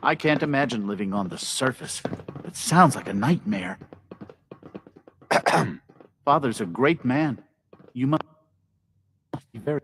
I can't imagine living on the surface. It sounds like a nightmare. Father's a great man. You must be very...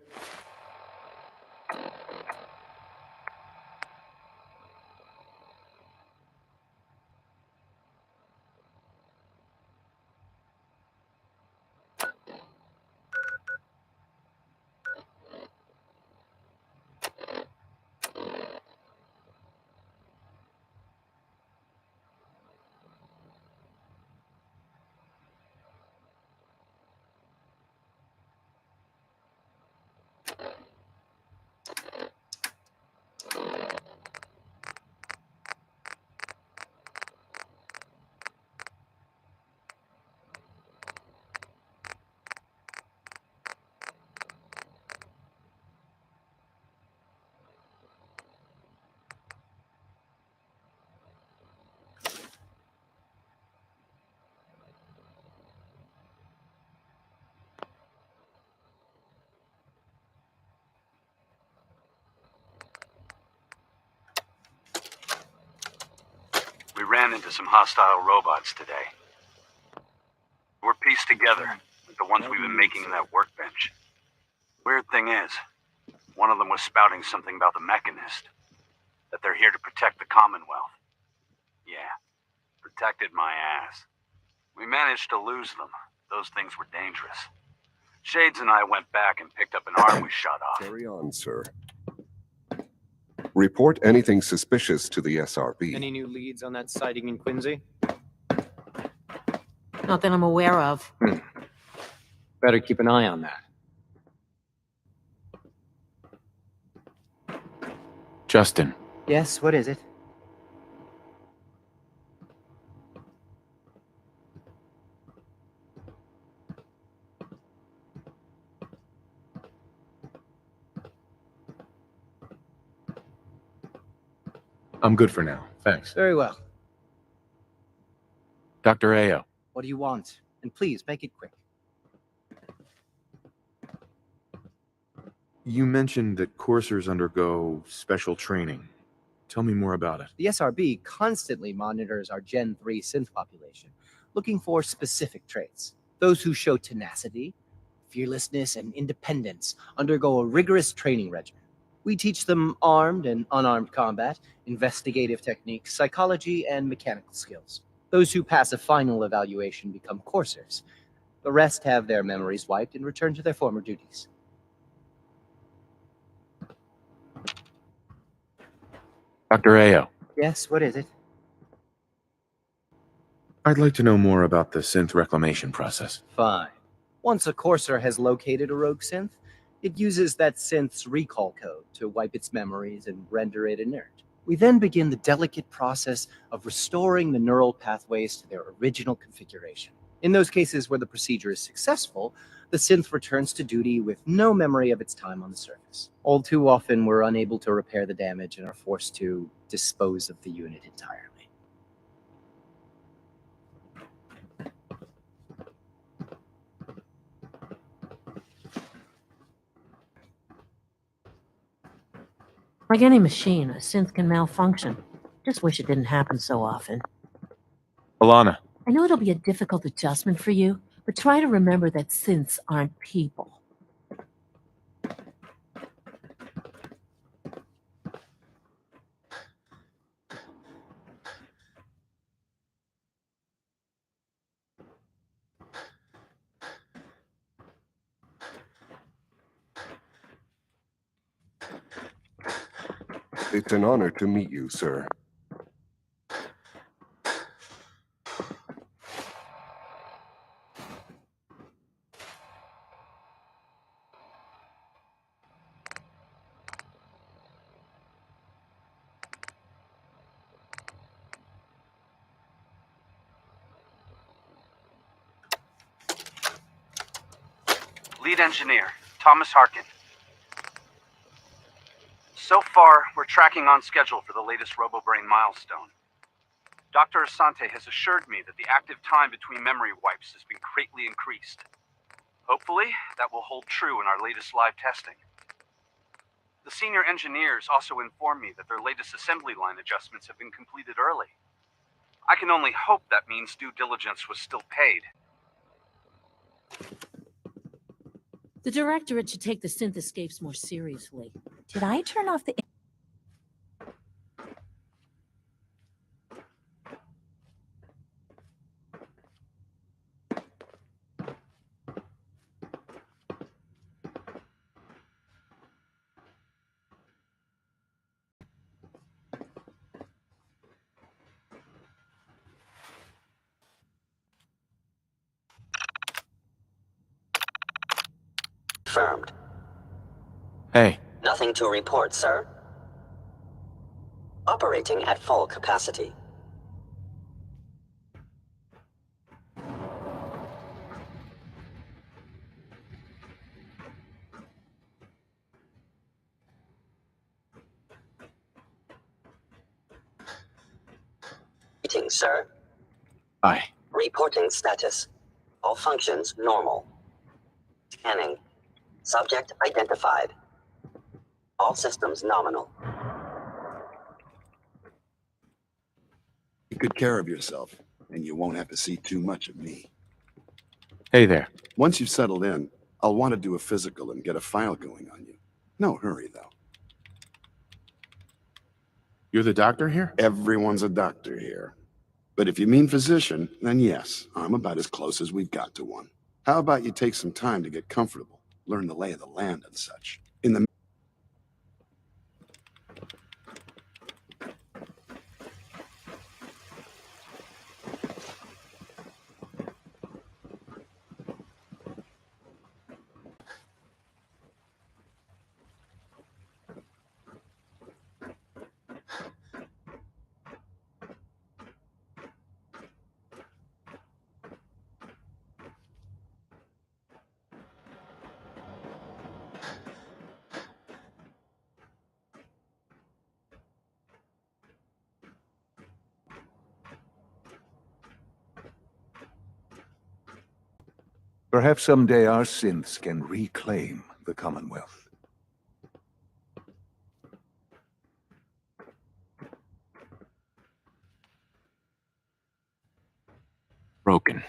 We ran into some hostile robots today. We're pieced together with the ones we've been making in that workbench. Weird thing is, one of them was spouting something about the Mechanist, that they're here to protect the Commonwealth. Yeah, protected my ass. We managed to lose them. Those things were dangerous. Shades and I went back and picked up an arm we shot off. Carry on, sir. Report anything suspicious to the SRB. Any new leads on that sighting in Quincy? Not that I'm aware of. Better keep an eye on that. Justin. Yes, what is it? I'm good for now, thanks. Very well. Dr. Ayo. What do you want? And please, make it quick. You mentioned that coursers undergo special training. Tell me more about it. The SRB constantly monitors our Gen 3 synth population, looking for specific traits. Those who show tenacity, fearlessness, and independence undergo a rigorous training regimen. We teach them armed and unarmed combat, investigative techniques, psychology, and mechanical skills. Those who pass a final evaluation become coursers. The rest have their memories wiped and return to their former duties. Dr. Ayo. Yes, what is it? I'd like to know more about the synth reclamation process. Fine. Once a courser has located a rogue synth, it uses that synth's recall code to wipe its memories and render it inert. We then begin the delicate process of restoring the neural pathways to their original configuration. In those cases where the procedure is successful, the synth returns to duty with no memory of its time on the surface. All too often, we're unable to repair the damage and are forced to dispose of the unit entirely. Like any machine, a synth can malfunction. Just wish it didn't happen so often. Alana. I know it'll be a difficult adjustment for you, but try to remember that synths aren't people. It's an honor to meet you, sir. Lead engineer, Thomas Harkin. So far, we're tracking on schedule for the latest RoboBrain milestone. Dr. Asante has assured me that the active time between memory wipes has been greatly increased. Hopefully, that will hold true in our latest live testing. The senior engineers also informed me that their latest assembly line adjustments have been completed early. I can only hope that means due diligence was still paid. The directorate should take the synth escapes more seriously. Did I turn off the... Confirmed. Hey, Nothing to report, sir. Operating at full capacity. Greetings, sir. hi. Reporting status. All functions normal. Scanning. Subject identified. All systems nominal. Take good care of yourself, and you won't have to see too much of me. Hey there. Once you've settled in, I'll want to do a physical and get a file going on you. No hurry, though. You're the doctor here? Everyone's a doctor here. But if you mean physician, then yes, I'm about as close as we've got to one. How about you take some time to get comfortable, learn the lay of the land and such? In the Perhaps someday our synths can reclaim the Commonwealth. Broken.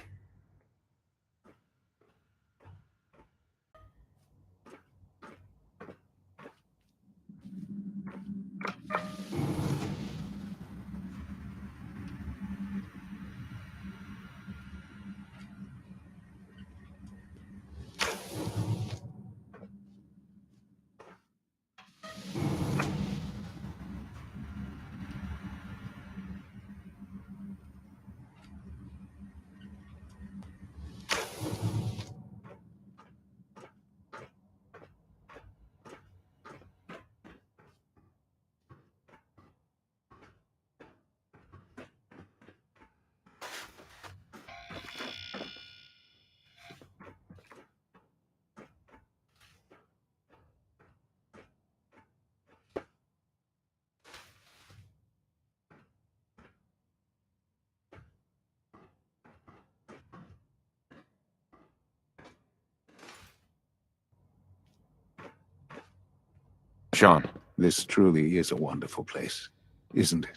Sean. This truly is a wonderful place, isn't it?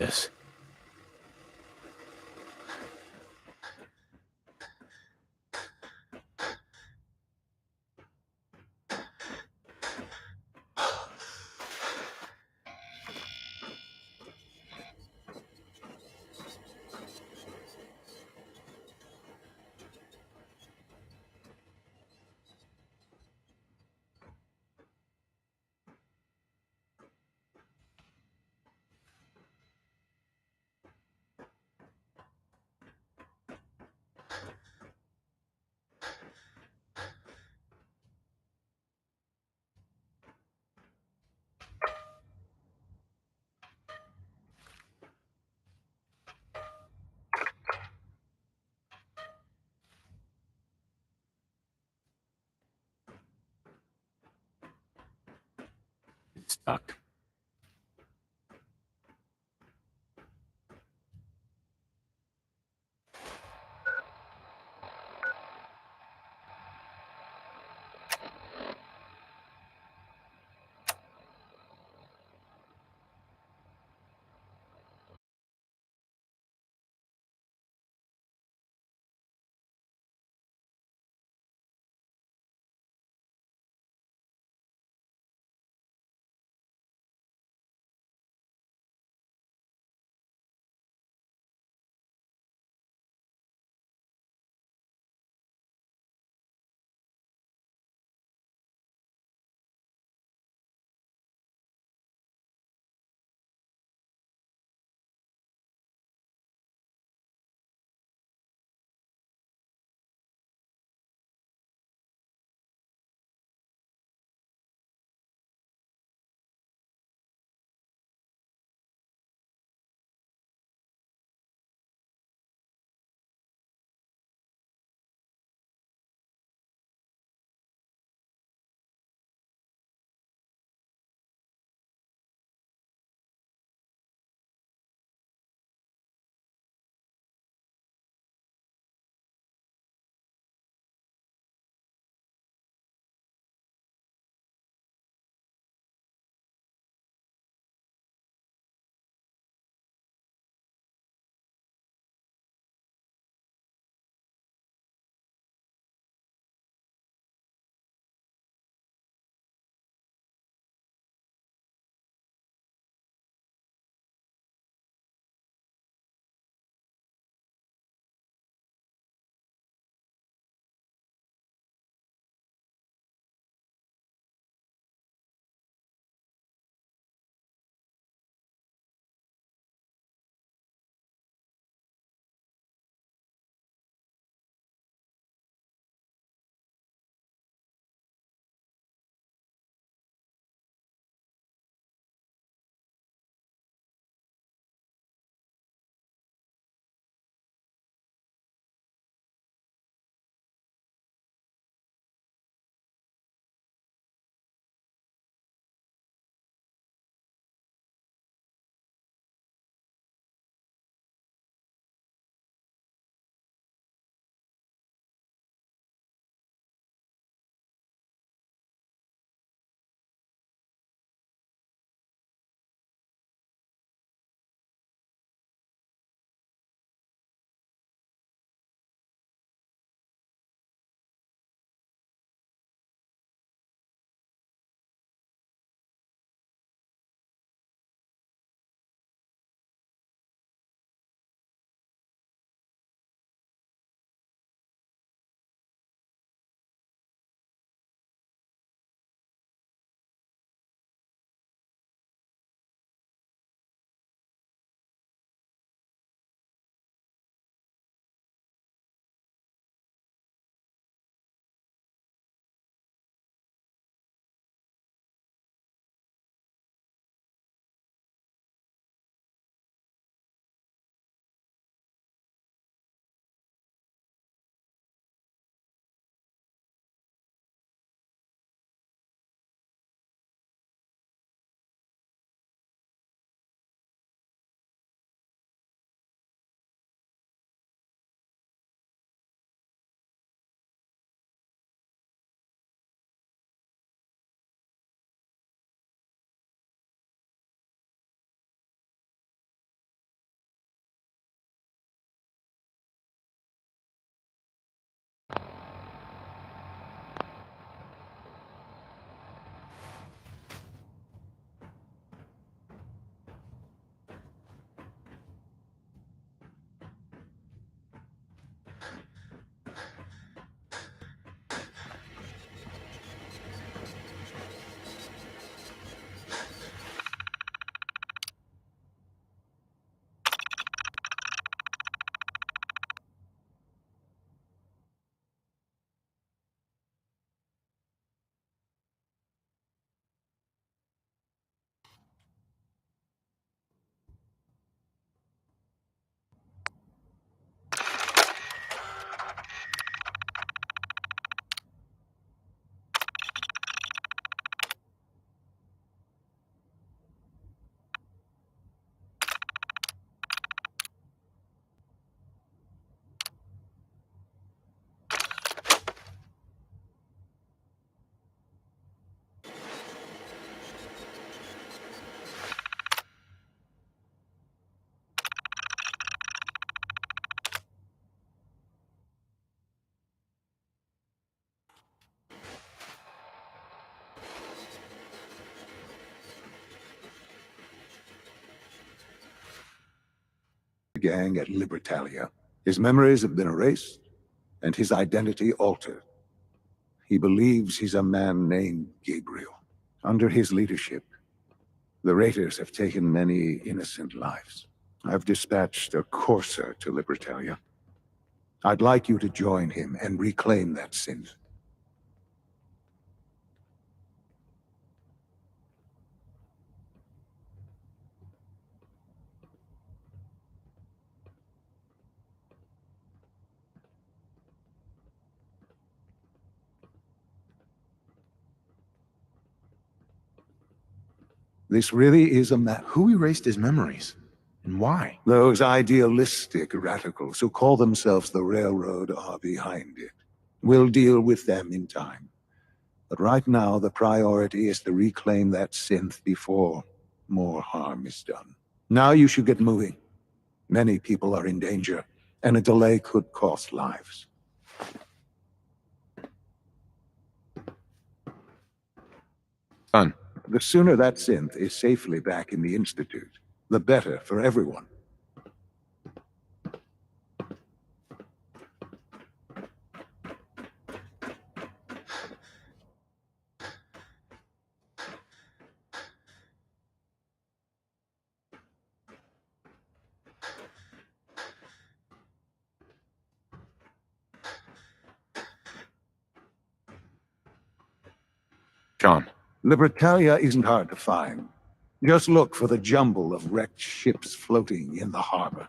this. It's stuck. gang at Libertalia. His memories have been erased, and his identity altered. He believes he's a man named Gabriel. Under his leadership, the Raiders have taken many innocent lives. I've dispatched a courser to Libertalia. I'd like you to join him and reclaim that synth. This really is a matter. Who erased his memories? And why? Those idealistic radicals who call themselves the Railroad are behind it. We'll deal with them in time. But right now, the priority is to reclaim that synth before more harm is done. Now you should get moving. Many people are in danger, and a delay could cost lives. Son, The sooner that synth is safely back in the Institute, the better for everyone. John. Libertalia isn't hard to find. Just look for the jumble of wrecked ships floating in the harbor.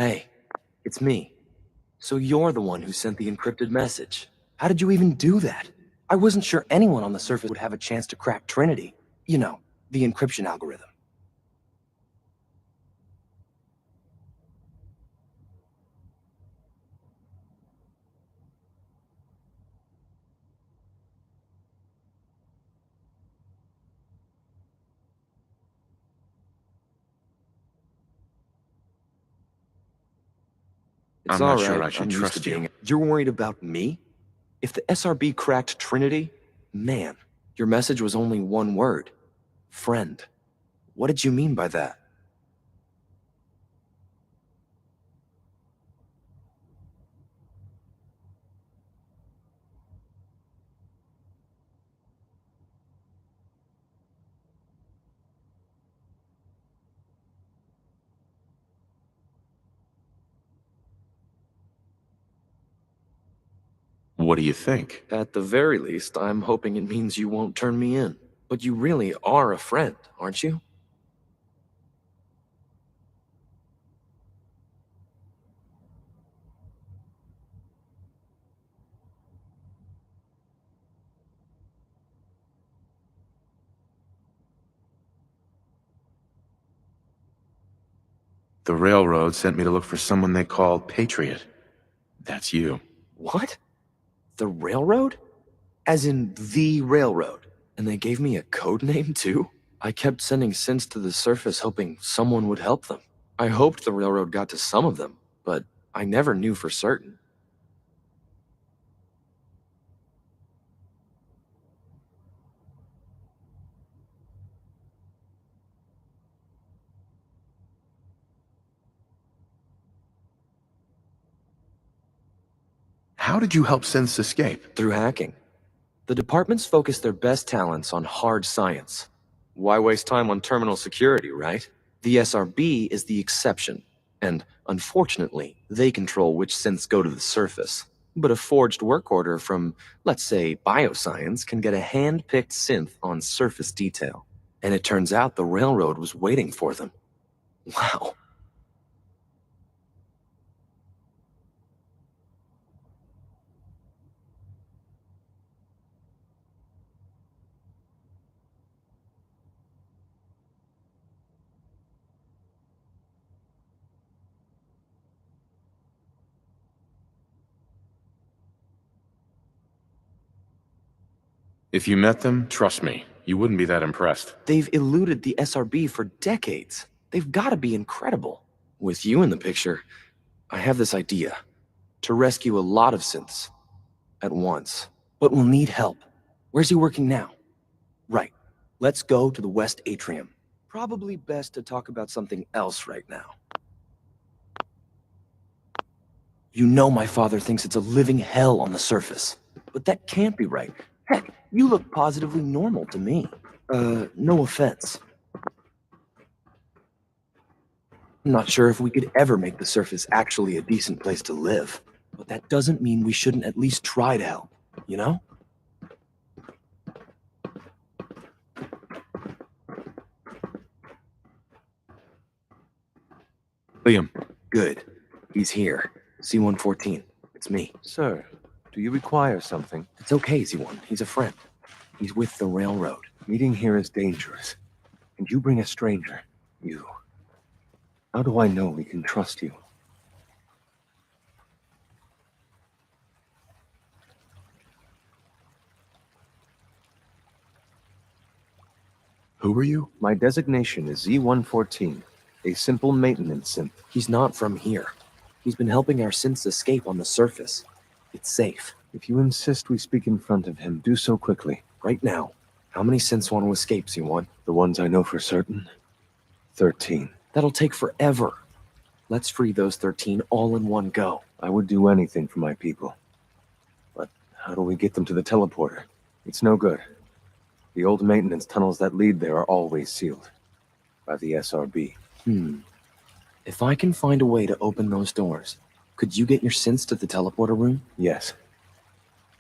Hey, it's me. So you're the one who sent the encrypted message. How did you even do that? I wasn't sure anyone on the surface would have a chance to crack Trinity. You know, the encryption algorithm. It's I'm not all sure right. I should I'm used trust to you. being. You're worried about me? If the SRB cracked Trinity, man, your message was only one word. Friend. What did you mean by that? What do you think? At the very least, I'm hoping it means you won't turn me in. But you really are a friend, aren't you? The railroad sent me to look for someone they called Patriot. That's you. What? The railroad? As in the railroad. And they gave me a code name too? I kept sending synths to the surface hoping someone would help them. I hoped the railroad got to some of them, but I never knew for certain. How did you help synths escape? Through hacking. The departments focus their best talents on hard science. Why waste time on terminal security, right? The SRB is the exception, and unfortunately, they control which synths go to the surface. But a forged work order from, let's say, bioscience can get a hand-picked synth on surface detail. And it turns out the railroad was waiting for them. Wow. If you met them, trust me, you wouldn't be that impressed. They've eluded the SRB for decades. They've got to be incredible. With you in the picture, I have this idea. To rescue a lot of synths. At once. But we'll need help. Where's he working now? Right. Let's go to the West Atrium. Probably best to talk about something else right now. You know my father thinks it's a living hell on the surface. But that can't be right. Heck, you look positively normal to me. No offense. I'm not sure if we could ever make the surface actually a decent place to live. But that doesn't mean we shouldn't at least try to help, you know? Liam. Good. He's here. C-114. It's me. Sir, do you require something? It's okay, Z1. He's a friend. He's with the railroad. Meeting here is dangerous. And you bring a stranger. You. How do I know we can trust you? Who are you? My designation is Z-114, a simple maintenance synth. He's not from here. He's been helping our synths escape on the surface. It's safe. If you insist we speak in front of him, do so quickly. Right now. How many synths want to escape, Z1? The ones I know for certain? 13. That'll take forever. Let's free those 13 all in one go. I would do anything for my people. But how do we get them to the teleporter? It's no good. The old maintenance tunnels that lead there are always sealed. By the SRB. If I can find a way to open those doors, could you get your synths to the teleporter room? Yes.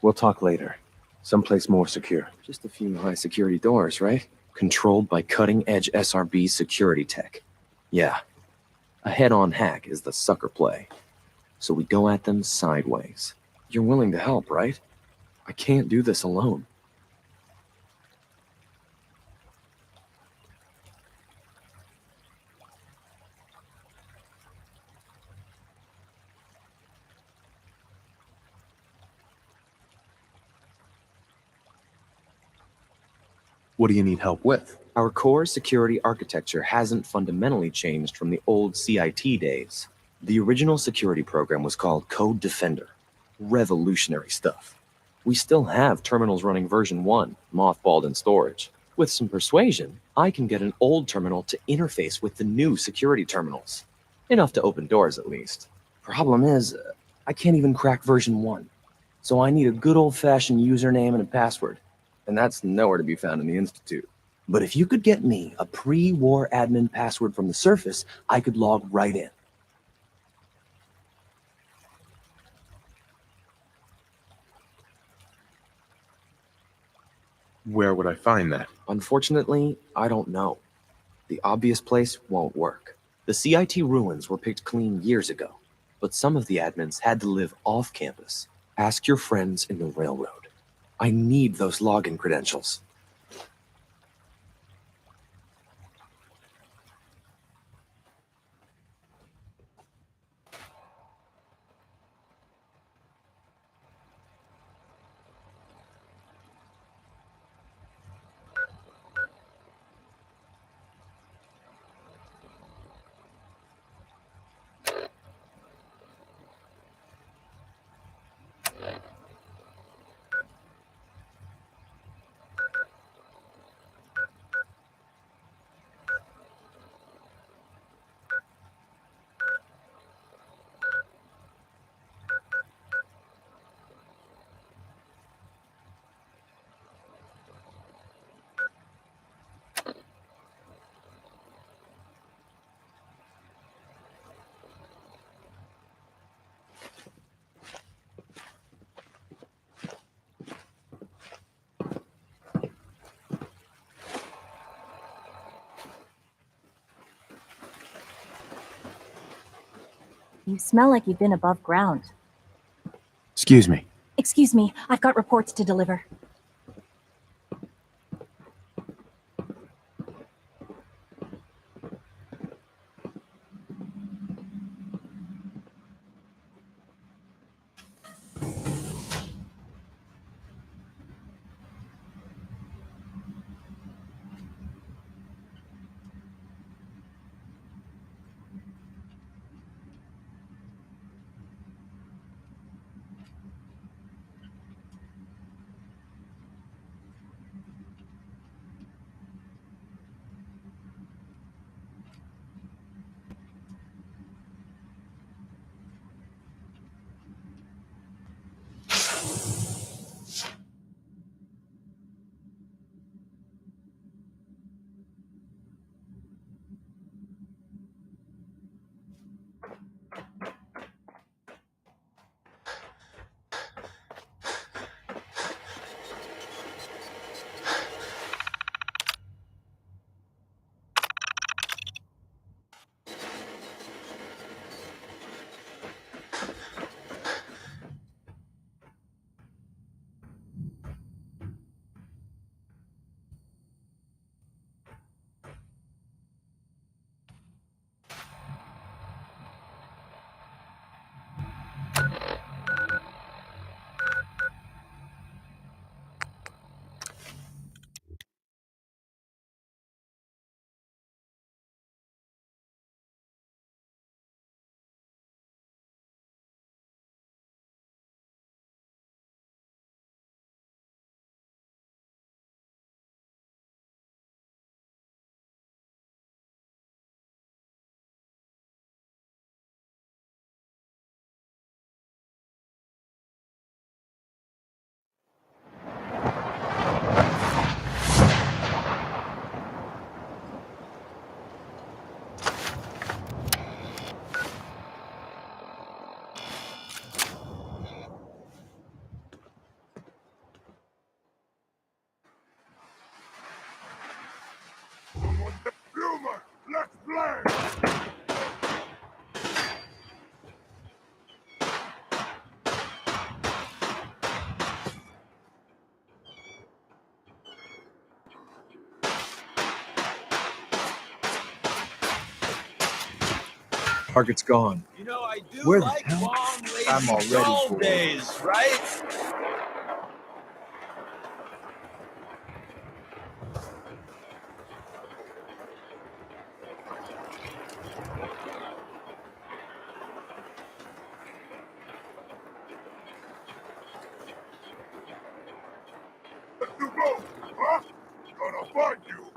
We'll talk later. Someplace more secure. Just a few high security doors, right? Controlled by cutting-edge SRB security tech. Yeah. A head-on hack is the sucker play. So we go at them sideways. You're willing to help, right? I can't do this alone. What do you need help with? Our core security architecture hasn't fundamentally changed from the old CIT days. The original security program was called Code Defender. Revolutionary stuff. We still have terminals running version 1, mothballed in storage. With some persuasion, I can get an old terminal to interface with the new security terminals. Enough to open doors, at least. Problem is, I can't even crack version 1. So I need a good old-fashioned username and a password. And that's nowhere to be found in the Institute. But if you could get me a pre-war admin password from the surface, I could log right in. Where would I find that? Unfortunately, I don't know. The obvious place won't work. The CIT ruins were picked clean years ago, but some of the admins had to live off campus. Ask your friends in the railroad. I need those login credentials. You smell like you've been above ground. Excuse me. Excuse me, I've got reports to deliver. Target's gone. You know, I do Where the like hell? long, lazy I'm already golf bored. days, right? You go, huh? Gonna find you.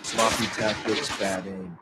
Sloppy tactics, bad aim.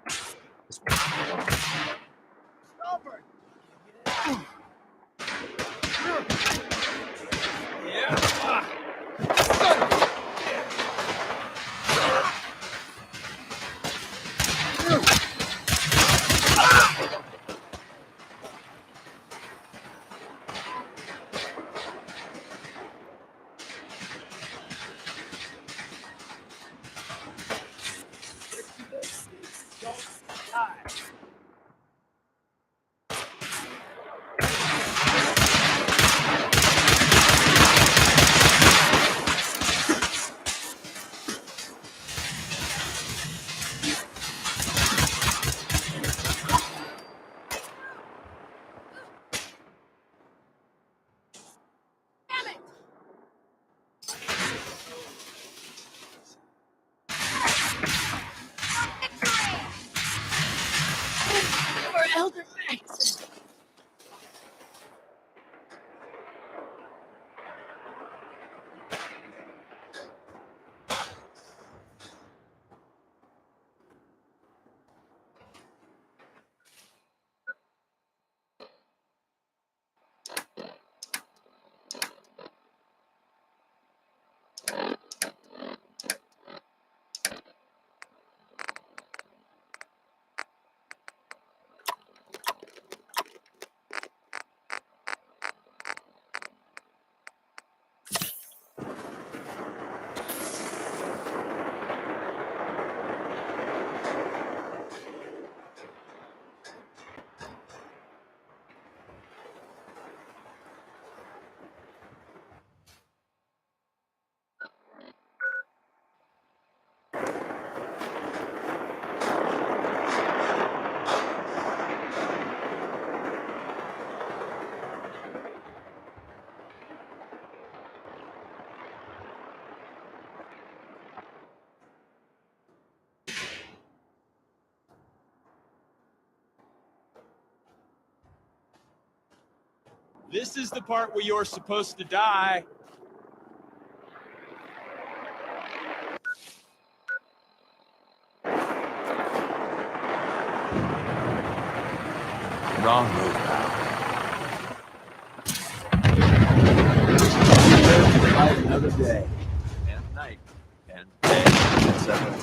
This is the part where you're supposed to die. Wrong move, pal. Another day. And night. And day. And 7.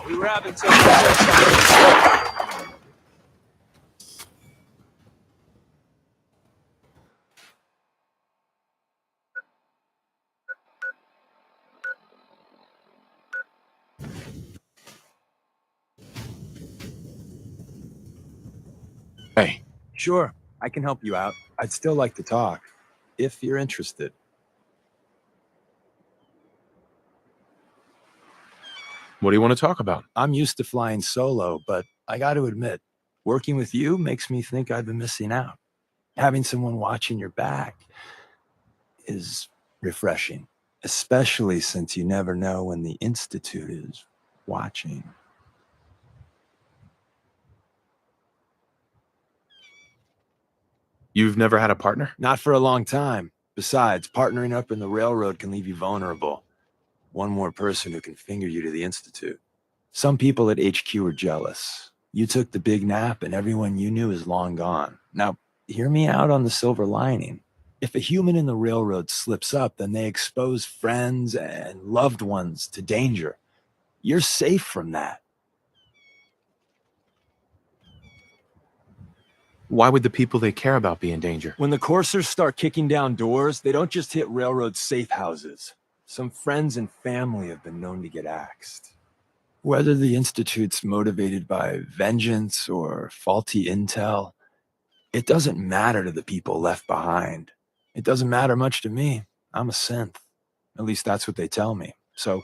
We were having some trouble. Hey. Sure, I can help you out. I'd still like to talk, if you're interested. What do you want to talk about? I'm used to flying solo, but I got to admit, working with you makes me think I've been missing out. Having someone watching your back is refreshing, especially since you never know when the Institute is watching. You've never had a partner? Not for a long time. Besides, partnering up in the railroad can leave you vulnerable. One more person who can finger you to the Institute. Some people at HQ are jealous. You took the big nap and everyone you knew is long gone. Now, hear me out on the silver lining. If a human in the railroad slips up, then they expose friends and loved ones to danger. You're safe from that. Why would the people they care about be in danger? When the coursers start kicking down doors, they don't just hit railroad safe houses. Some friends and family have been known to get axed. Whether the Institute's motivated by vengeance or faulty intel, it doesn't matter to the people left behind. It doesn't matter much to me. I'm a synth. At least that's what they tell me. So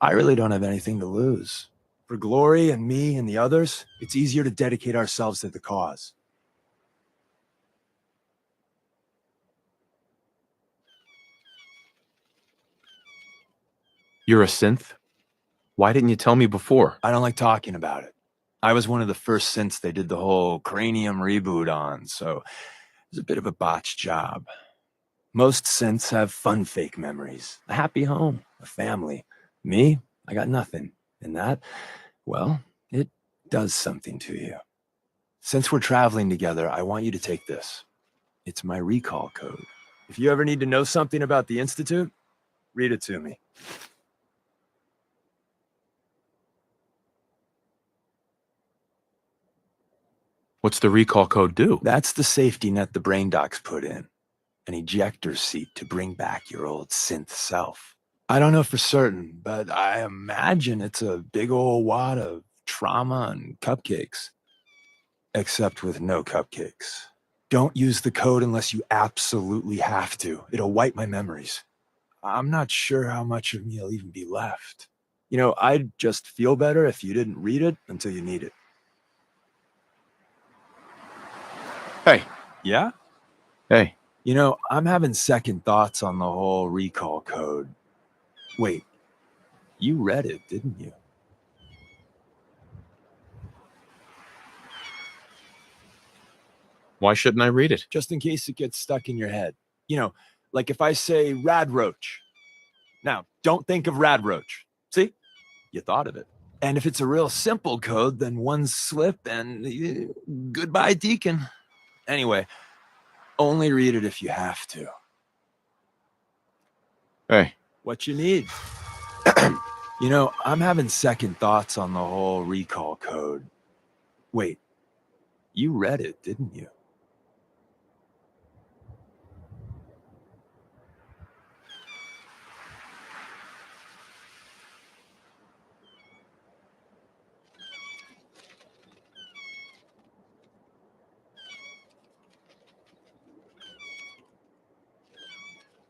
I really don't have anything to lose. For Glory and me and the others, it's easier to dedicate ourselves to the cause. You're a synth? Why didn't you tell me before? I don't like talking about it. I was one of the first synths they did the whole cranium reboot on, so it was a bit of a botched job. Most synths have fun fake memories, a happy home, a family. Me, I got nothing. And that, well, it does something to you. Since we're traveling together, I want you to take this. It's my recall code. If you ever need to know something about the Institute, read it to me. What's the recall code do? That's the safety net the brain docs put in. An ejector seat to bring back your old synth self. I don't know for certain, but I imagine it's a big old wad of trauma and cupcakes. Except with no cupcakes. Don't use the code unless you absolutely have to. It'll wipe my memories. I'm not sure how much of me will even be left. You know, I'd just feel better if you didn't read it until you need it. Hey. Yeah? Hey. You know, I'm having second thoughts on the whole recall code. Wait, you read it, didn't you? Why shouldn't I read it? Just in case it gets stuck in your head. You know, like if I say Rad Roach. Now, don't think of Rad Roach. See? You thought of it. And if it's a real simple code, then one slip and goodbye, Deacon. Anyway, only read it if you have to. Hey. What you need. You know, I'm having second thoughts on the whole recall code. Wait, you read it, didn't you?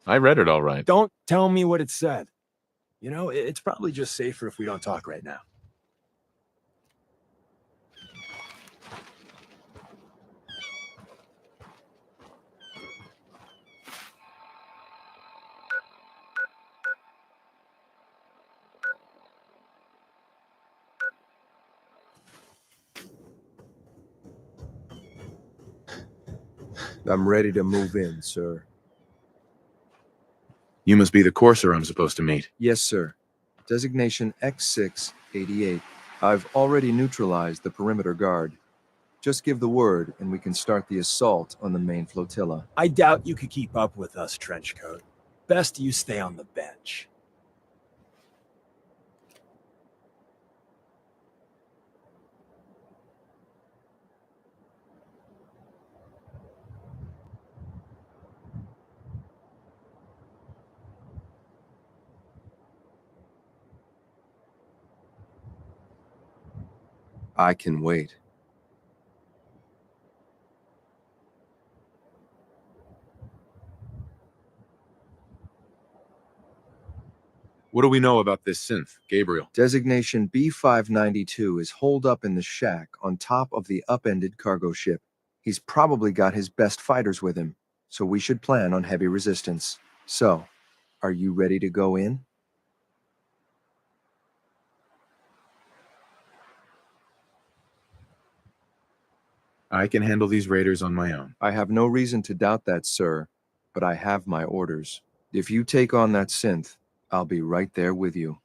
I read it all right. Don't tell me what it said. You know, it's probably just safer if we don't talk right now. I'm ready to move in, sir. You must be the courser I'm supposed to meet. Yes, sir. Designation X688. I've already neutralized the perimeter guard. Just give the word and we can start the assault on the main flotilla. I doubt you could keep up with us, Trenchcoat. Best you stay on the bench. I can wait. What do we know about this synth, Gabriel? Designation B592 is holed up in the shack on top of the upended cargo ship. He's probably got his best fighters with him, so we should plan on heavy resistance. So, are you ready to go in? I can handle these raiders on my own. I have no reason to doubt that, sir, but I have my orders. If you take on that synth, I'll be right there with you.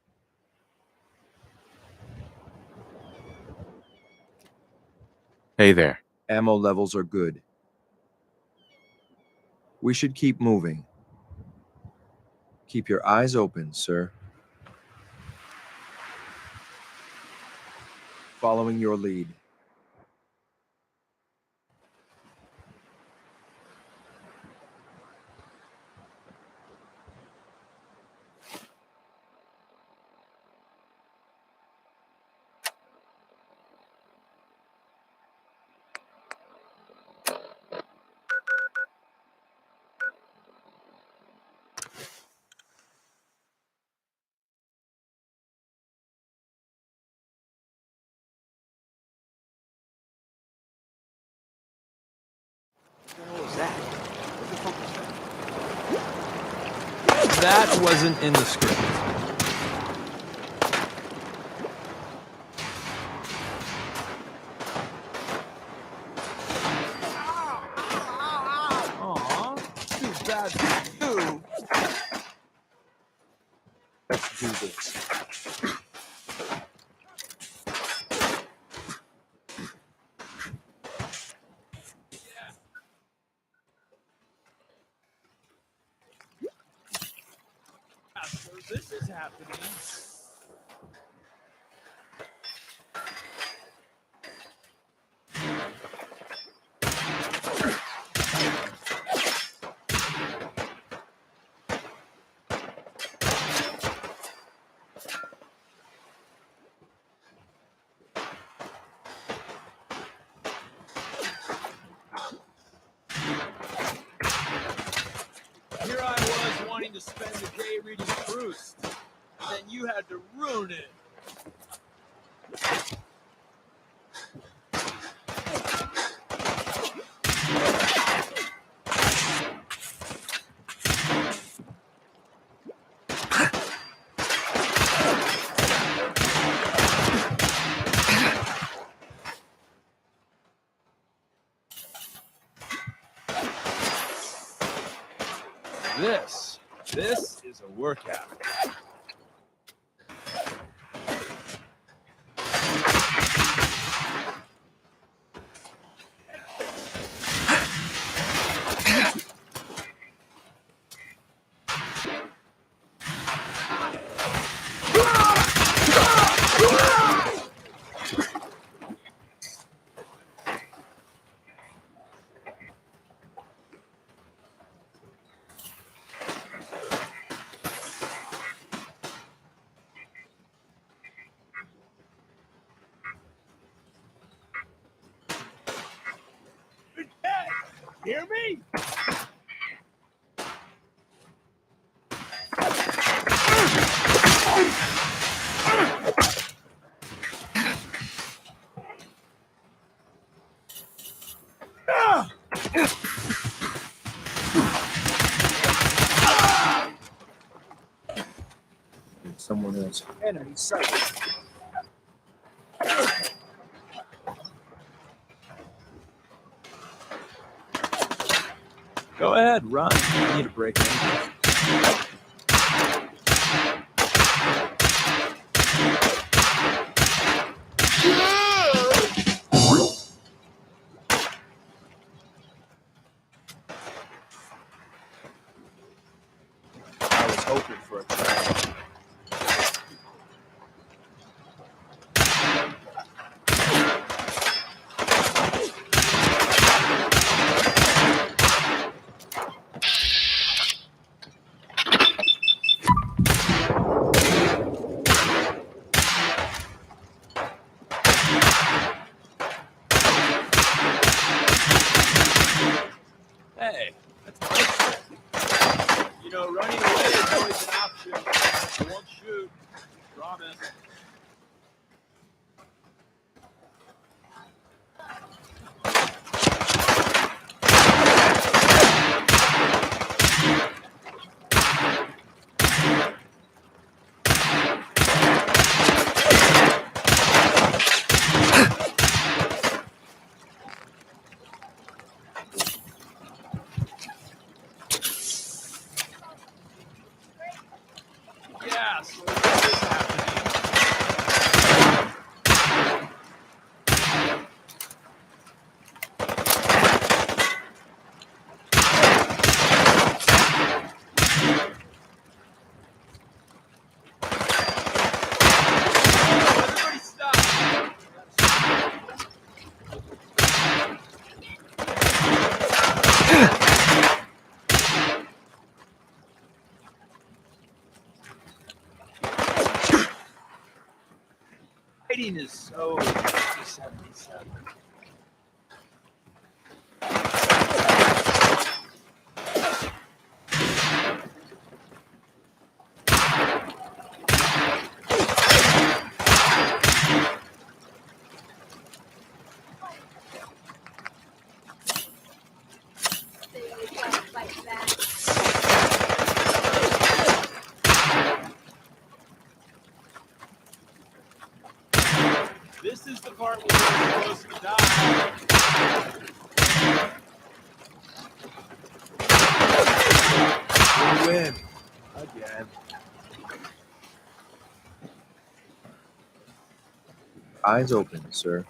Hey there. Ammo levels are good. We should keep moving. Keep your eyes open, sir. Following your lead. That wasn't in the script. Aw, too bad for you. Let's do this. So this is happening. Here I was wanting to spend the day reading Proust, and then you had to ruin it. This is a workout. Hear me? Someone else. Enemy sight. Go ahead, run. I need a break. I was hoping for a try. Hey, that's nice. You know, running away is always an option. I won't shoot. Promise. Yes. What is happening? Everybody stop. Fighting is so 77. This is the part where we're supposed to die. We win. Again. Eyes open, sir.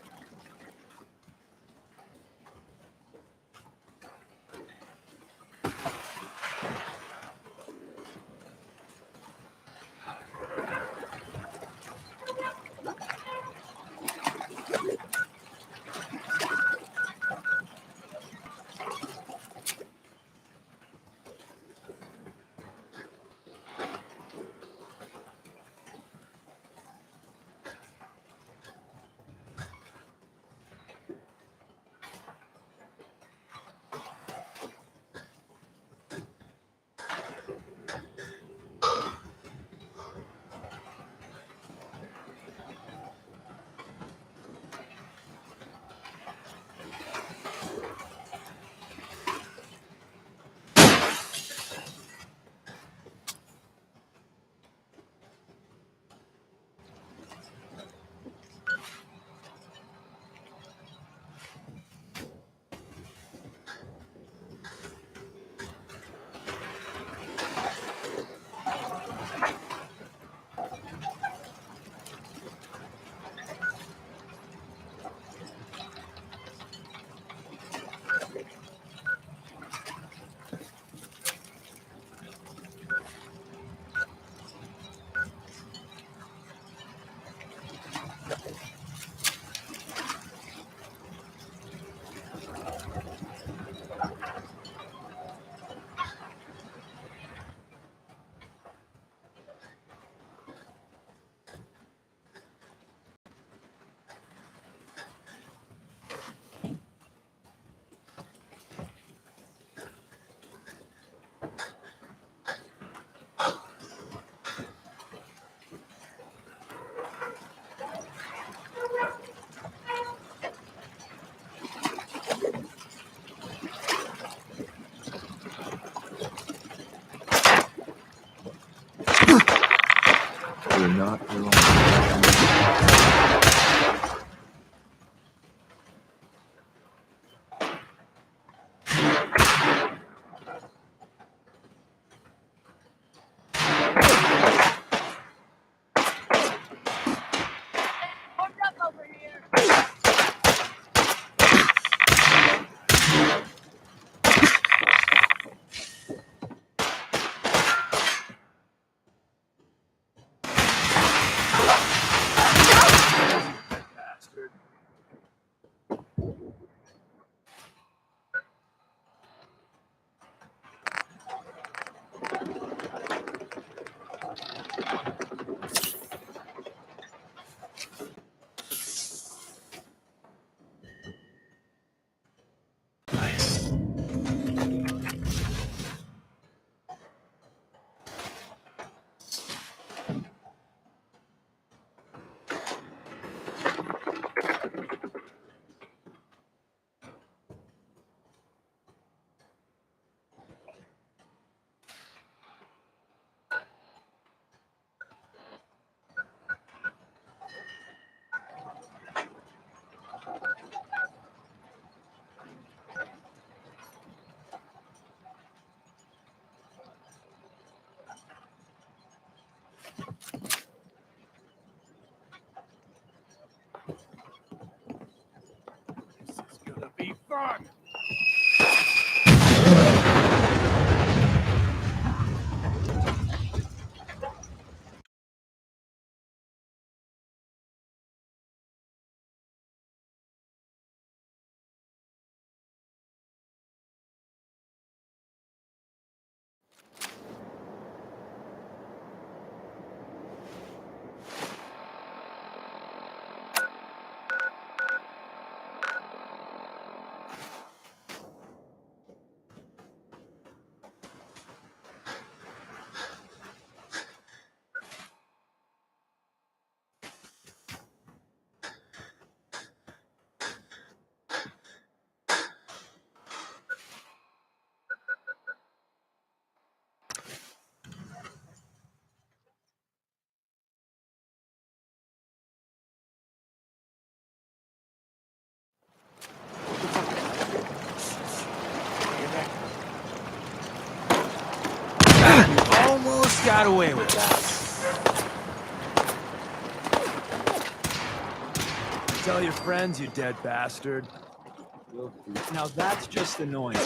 We're not alone. Fuck! Almost got away with that. Tell your friends, you dead bastard. Now that's just annoying.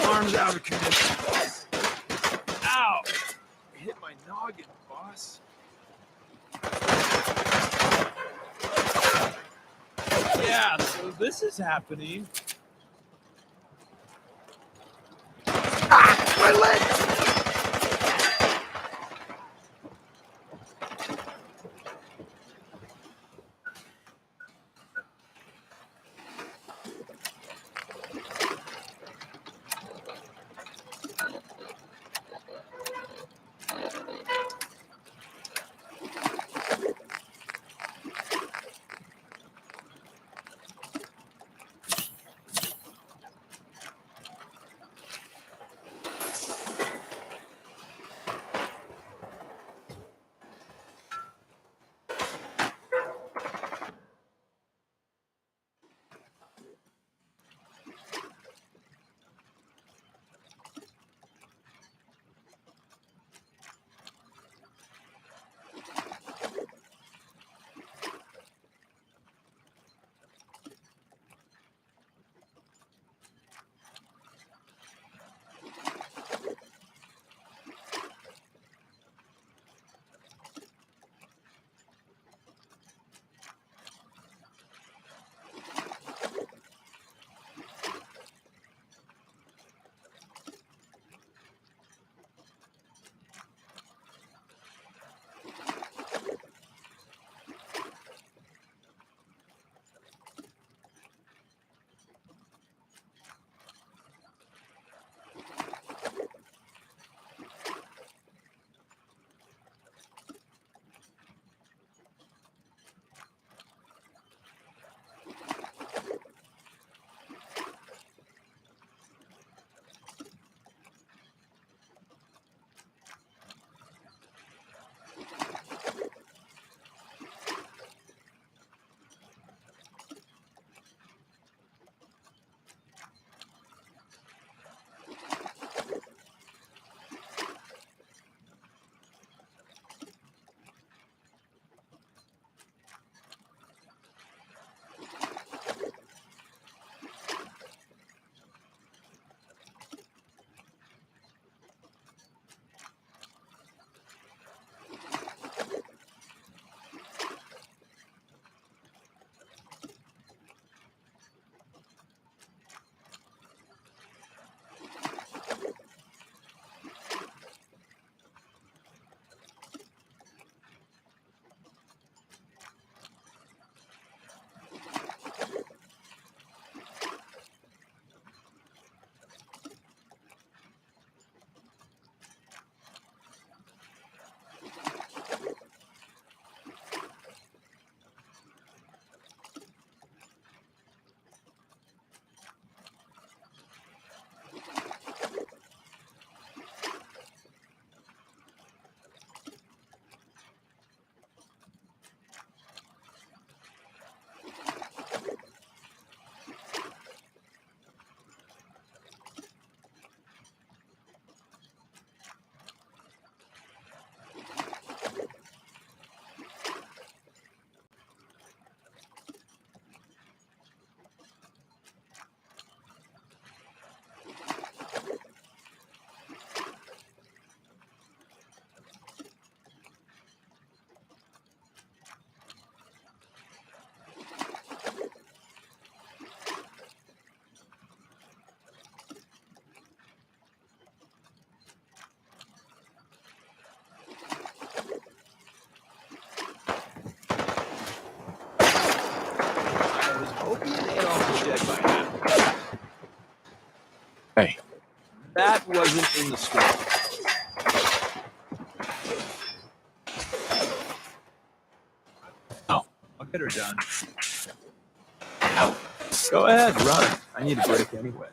Arms out of condition. Ow! Hit my noggin, boss. Yeah, so this is happening. Ah! My leg! Hey. That wasn't in the script. Oh, I'll get her done. Go ahead, run. I need a break anyway.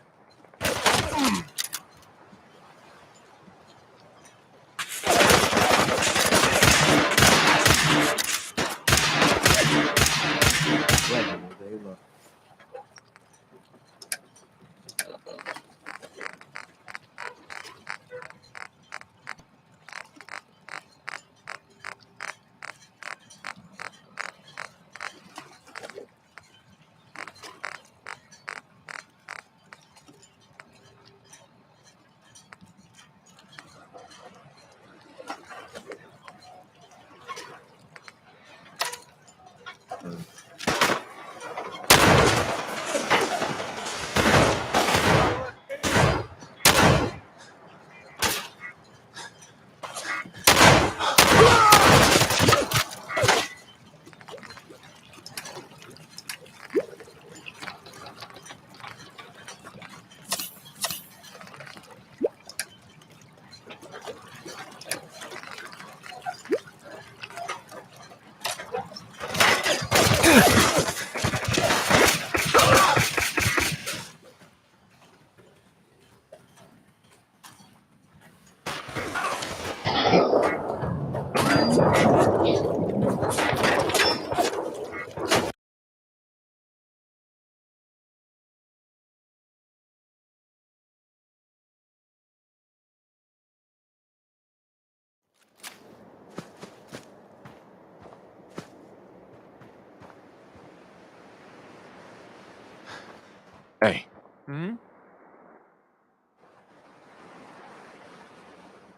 Hey. Hmm?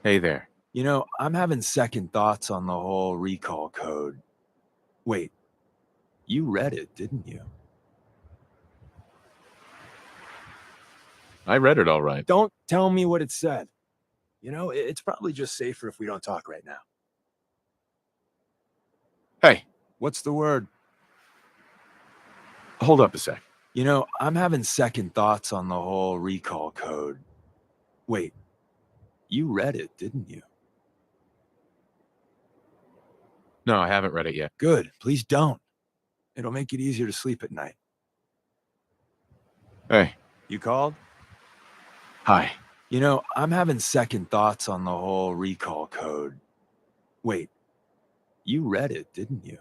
Hey there. You know, I'm having second thoughts on the whole recall code. Wait, you read it, didn't you? I read it all right. Don't tell me what it said. You know, it's probably just safer if we don't talk right now. Hey, What's the word? hold up a sec. You know, I'm having second thoughts on the whole recall code. Wait, you read it, didn't you? No, I haven't read it yet. Good, please don't. It'll make it easier to sleep at night. Hey. You called? Hi. You know, I'm having second thoughts on the whole recall code. Wait, you read it, didn't you?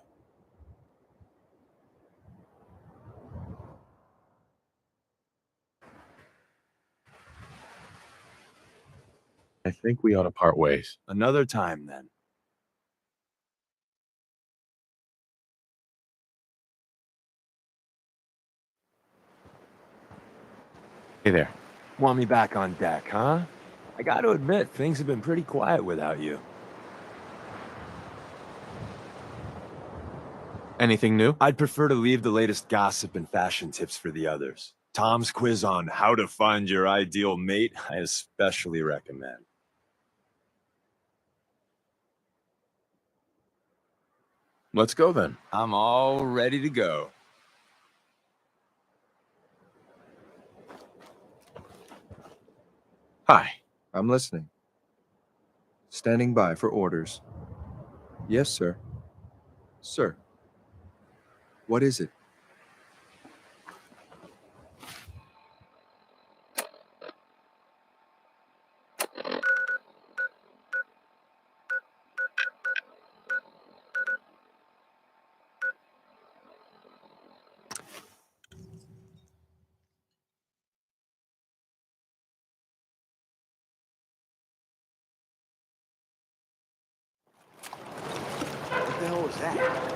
I think we ought to part ways. Another time, then. Hey there. Want me back on deck, huh? I gotta admit, things have been pretty quiet without you. Anything new? I'd prefer to leave the latest gossip and fashion tips for the others. Tom's quiz on how to find your ideal mate, I especially recommend. Let's go then. I'm all ready to go. Hi. I'm listening. Standing by for orders. Yes, sir. Sir. What is it? What the hell was that?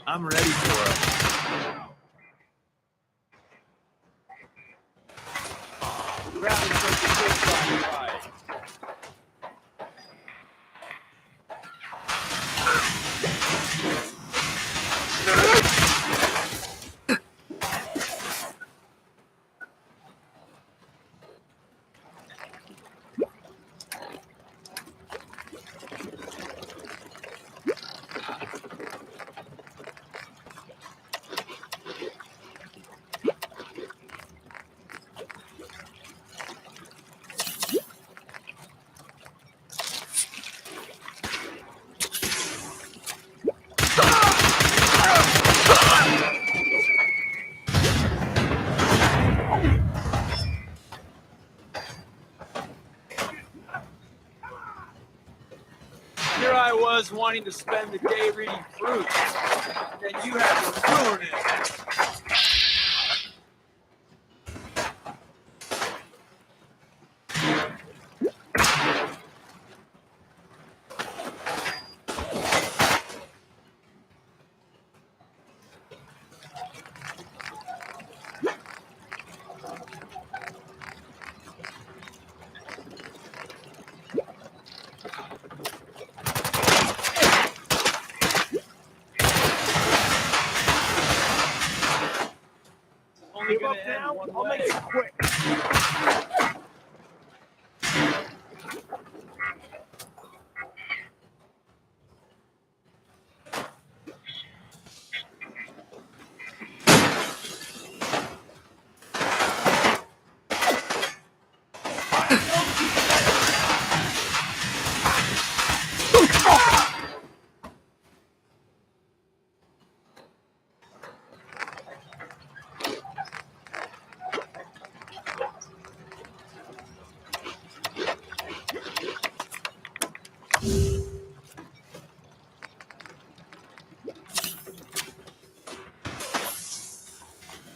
I'm ready for it. Here I was wanting to spend the day reading proofs, and then you had to ruin it. Only gonna end one way. I'll make it quick.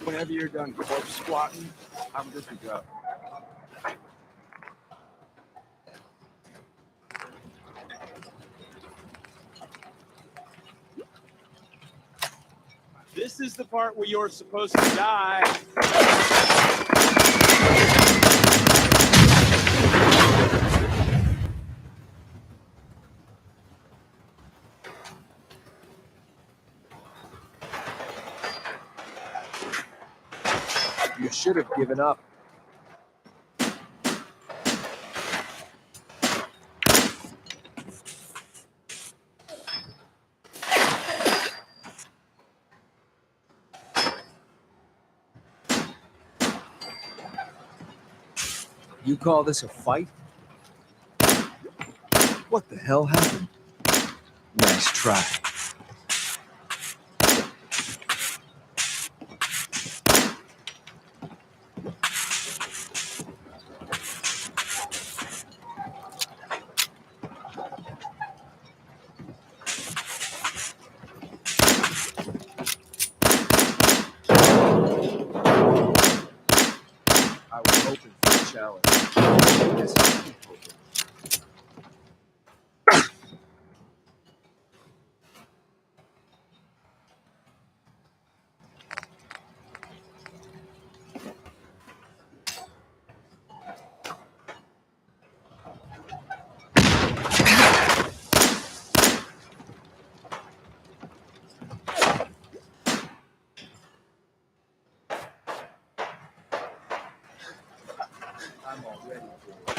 Whenever you're done corpse squatting, I'm good to go. This is the part where you're supposed to die. You should have given up. You call this a fight? What the hell happened? Nice try. I was hoping for a challenge. Guess I'll keep hoping. I'm all ready for it.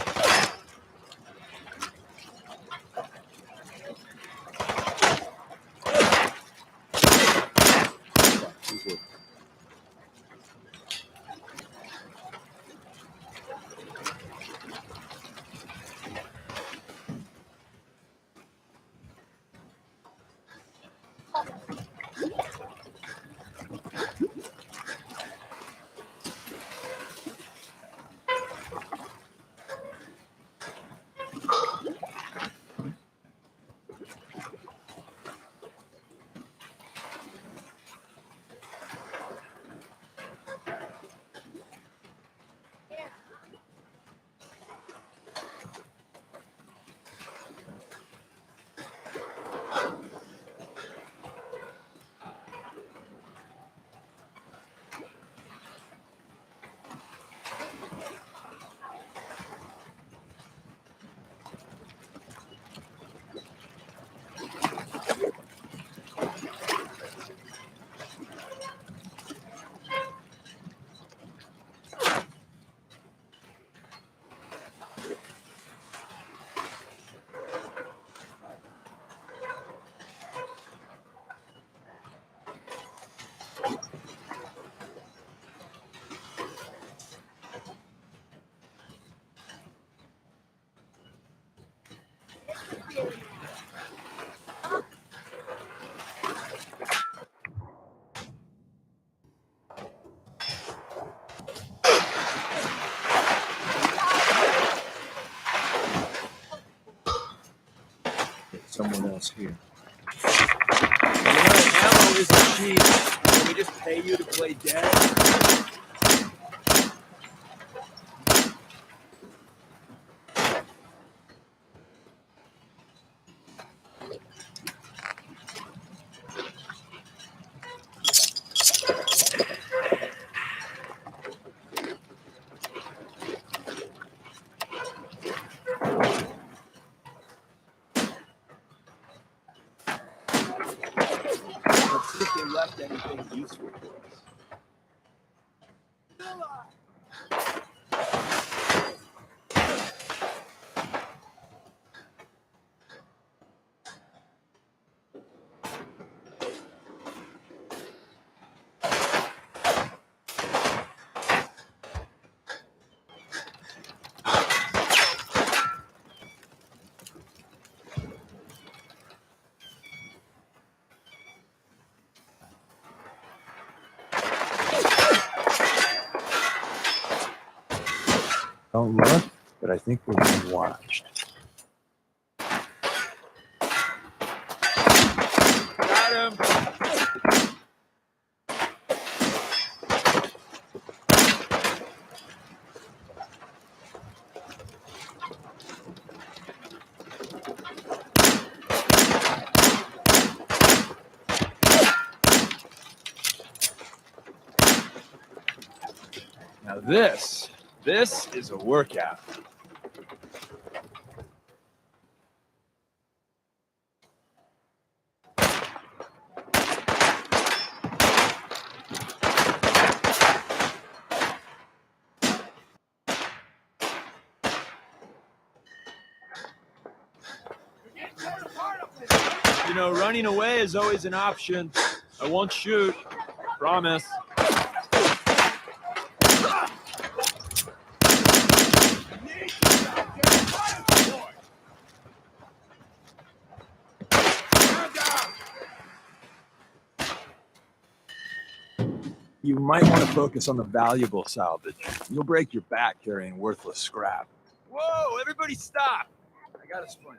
someone else here. Ammo isn't cheap. Can we just pay you to play dead? Let's see if they left anything useful for us. Don't look, but I think we're being watched. Got him! Now this is a workout. You know, running away is always an option. I won't shoot. Promise. You might want to focus on the valuable salvage. You'll break your back carrying worthless scrap. Whoa, everybody stop! I got a sprint.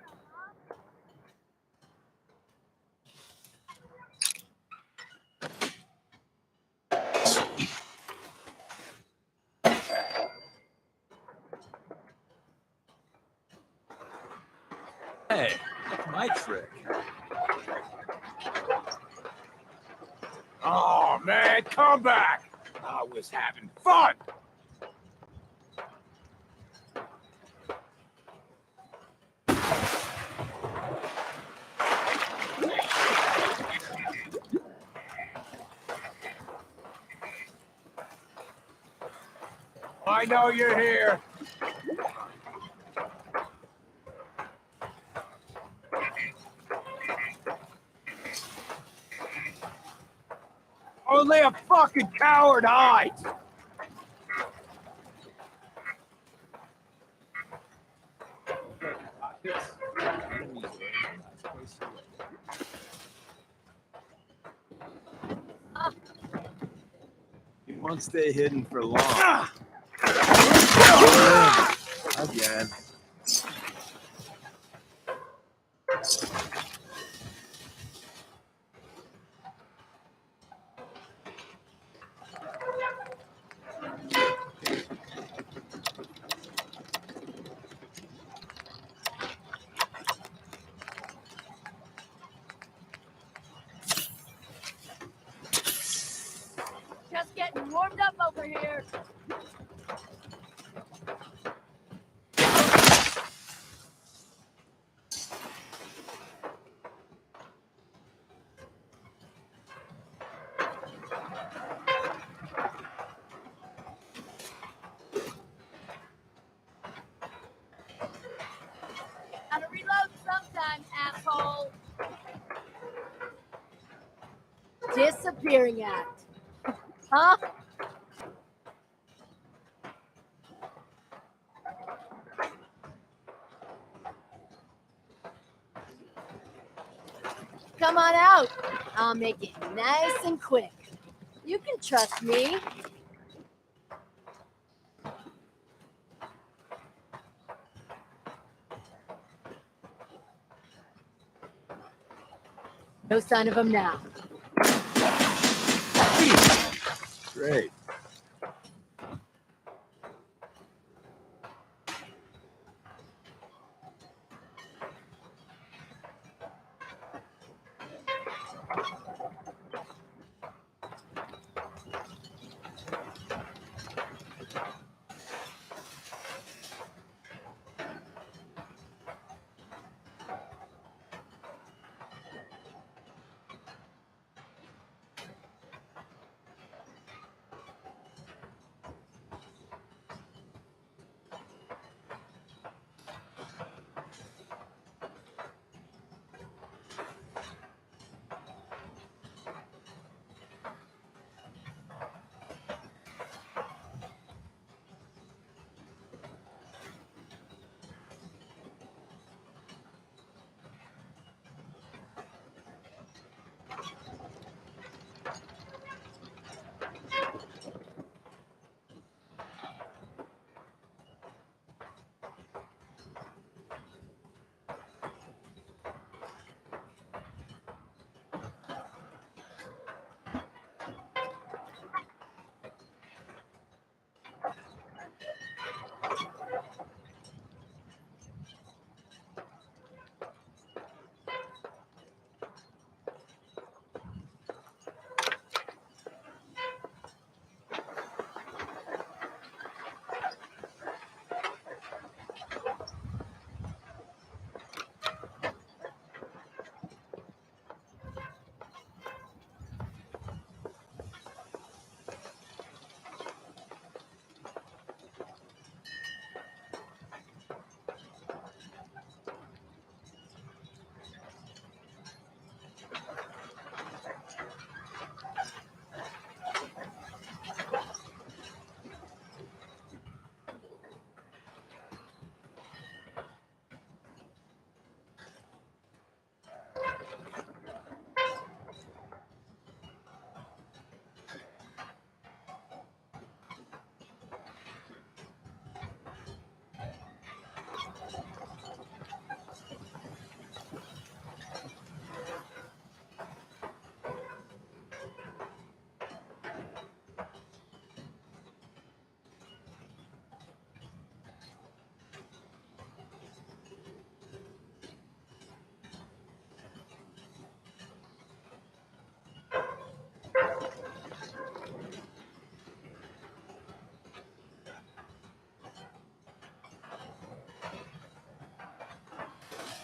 Hey, that's my trick. Oh, man, come back! I was having fun! I know you're here. Only a fucking coward hides. You won't stay hidden for long. Again. Just getting warmed up over here. Gotta reload sometime, asshole. Disappearing act. Huh? Come on out. I'll make it nice and quick. You can trust me. No sign of him now. Great.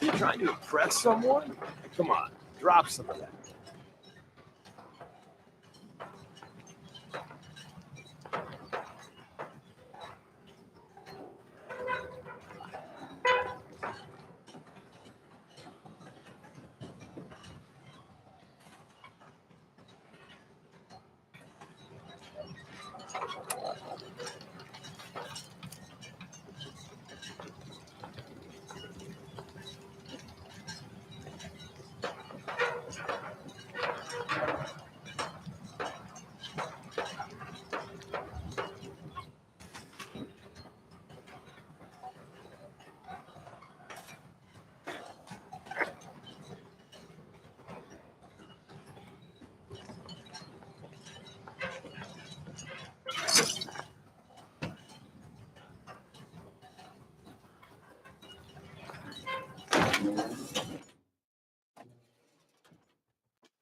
You trying to impress someone? Come on, drop some of that.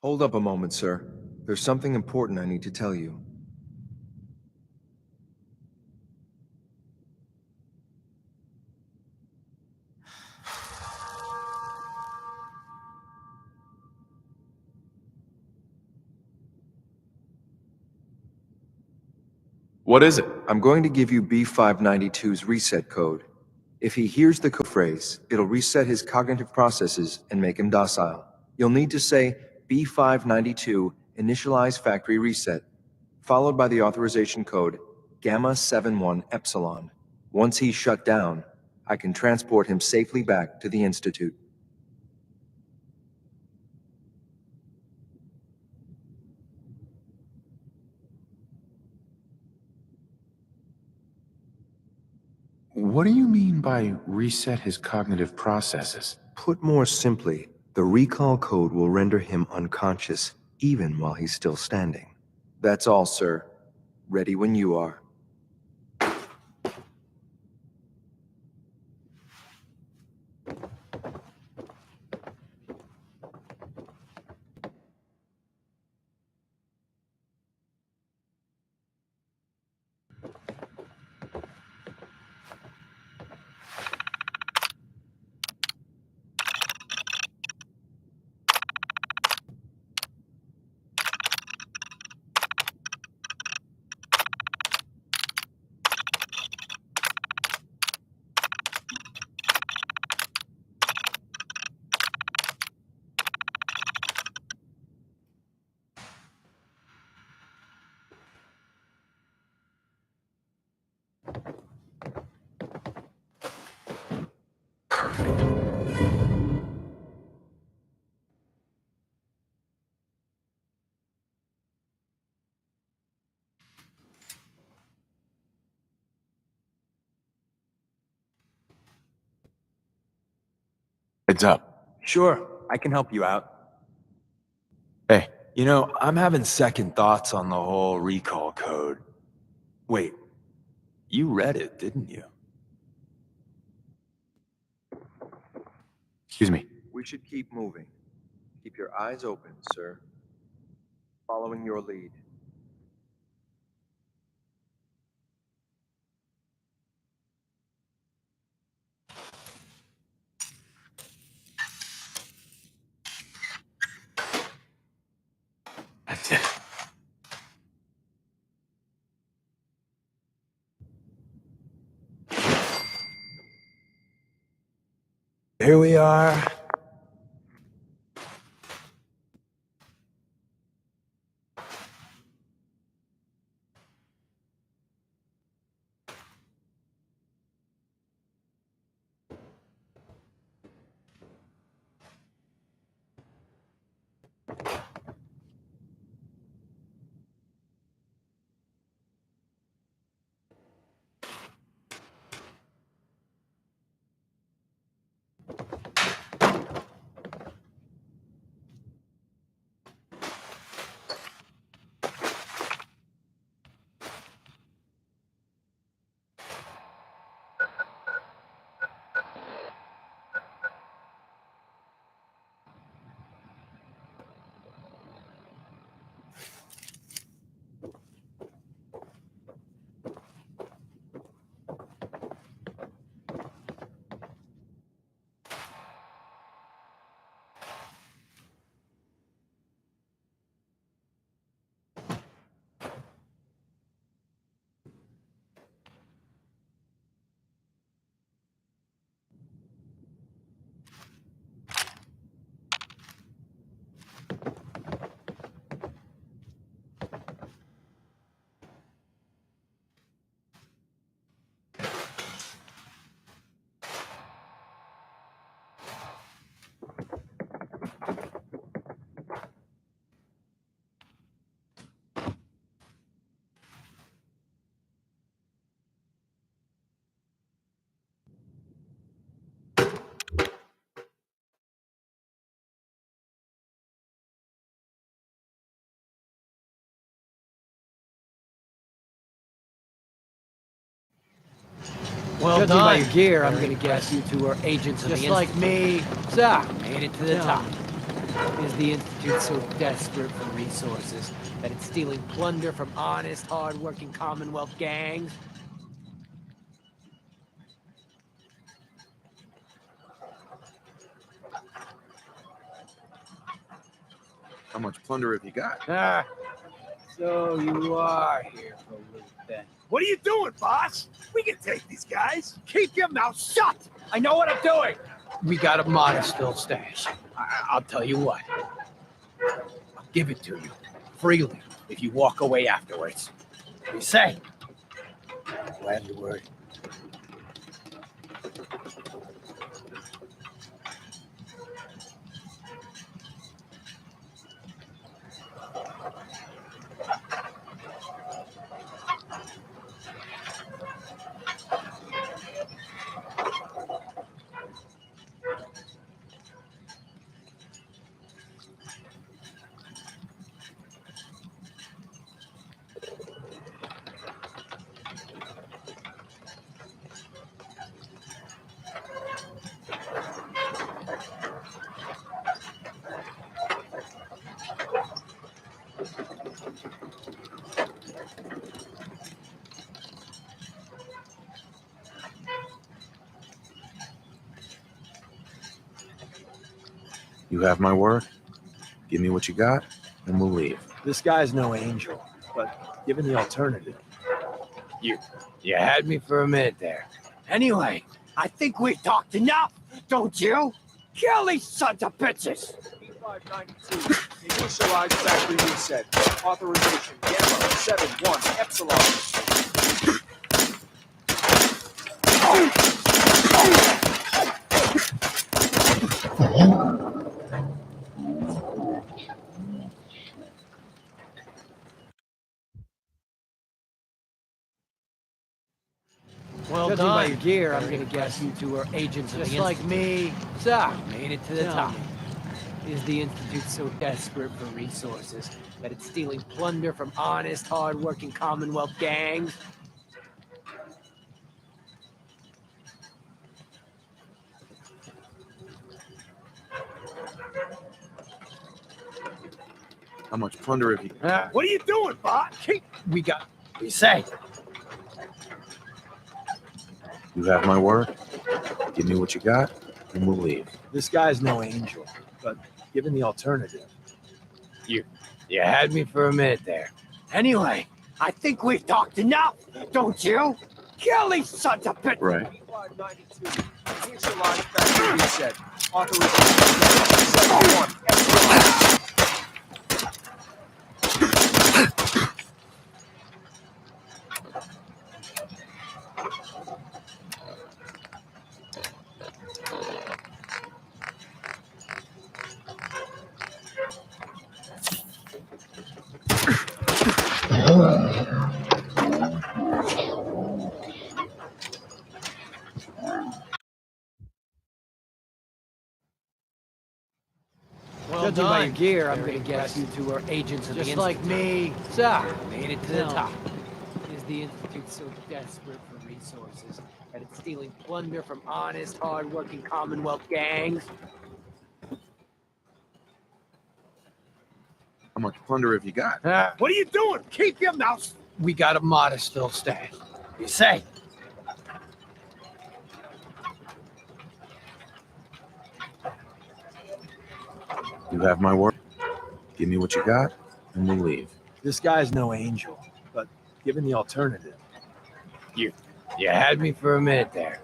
Hold up a moment, sir. There's something important I need to tell you. What is it? I'm going to give you B592's reset code. If he hears the code phrase, it'll reset his cognitive processes and make him docile. You'll need to say B592 initialize factory reset, followed by the authorization code Gamma 71 Epsilon. Once he's shut down, I can transport him safely back to the Institute. What do you mean by reset his cognitive processes? Put more simply, The recall code will render him unconscious even while he's still standing. That's all, sir. Ready when you are. Heads up. Sure, I can help you out. Hey, you know, I'm having second thoughts on the whole recall code. Wait, you read it, didn't you? Excuse me. We should keep moving. Keep your eyes open, sir. Following your lead. That's it. Here we are. Well Judging by done. your gear, I'm Very gonna guess you impressive. two are agents of Just the like Institute. me. So, made it to the Yeah. top. Is the Institute so desperate for resources that it's stealing plunder from honest, hard-working Commonwealth gangs? How much plunder have you got? Ah, so you are here for loot then. What are you doing, boss? We can take these guys. Keep your mouth shut! I know what I'm doing! We got a modest little stash. I'll tell you what. I'll give it to you, freely, if you walk away afterwards. What do you say? Glad you word. You have my word? Give me what you got, and we'll leave. This guy's no angel, but given the alternative. You had me for a minute there. Anyway, I think we've talked enough, don't you? Kill these sons of bitches! P592, initialize factory reset. Authorization Gamma 71 Epsilon. Well Judging done. by your gear, I'm Very gonna guess you two are agents of Just the like Institute. me. So, made it to the Tell top. me. Is the Institute so desperate for resources that it's stealing plunder from honest, hard-working Commonwealth gangs? How much plunder have you... What are you doing, bot? We got... What do you say? You have my word? Give me what you got, and we'll leave. This guy's no angel, but given the alternative. You had me for a minute there. Anyway, I think we've talked enough, don't you? Kill these sons of bitches! Right. P592, initialize factory reset. Authorization Gamma 71 Epsilon. Well Judging by done. your gear, I'm Very gonna guess you two are agents of the Just Institute. like me. So, made it to the Tell top. Is the Institute so desperate for resources that it's stealing plunder from honest, hard-working Commonwealth gangs? How much plunder have you got? What are you doing? Keep your mouth. We got a Modestville stash. You say? You have my word? Give me what you got, and we'll leave. This guy's no angel, but given the alternative. You had me for a minute there.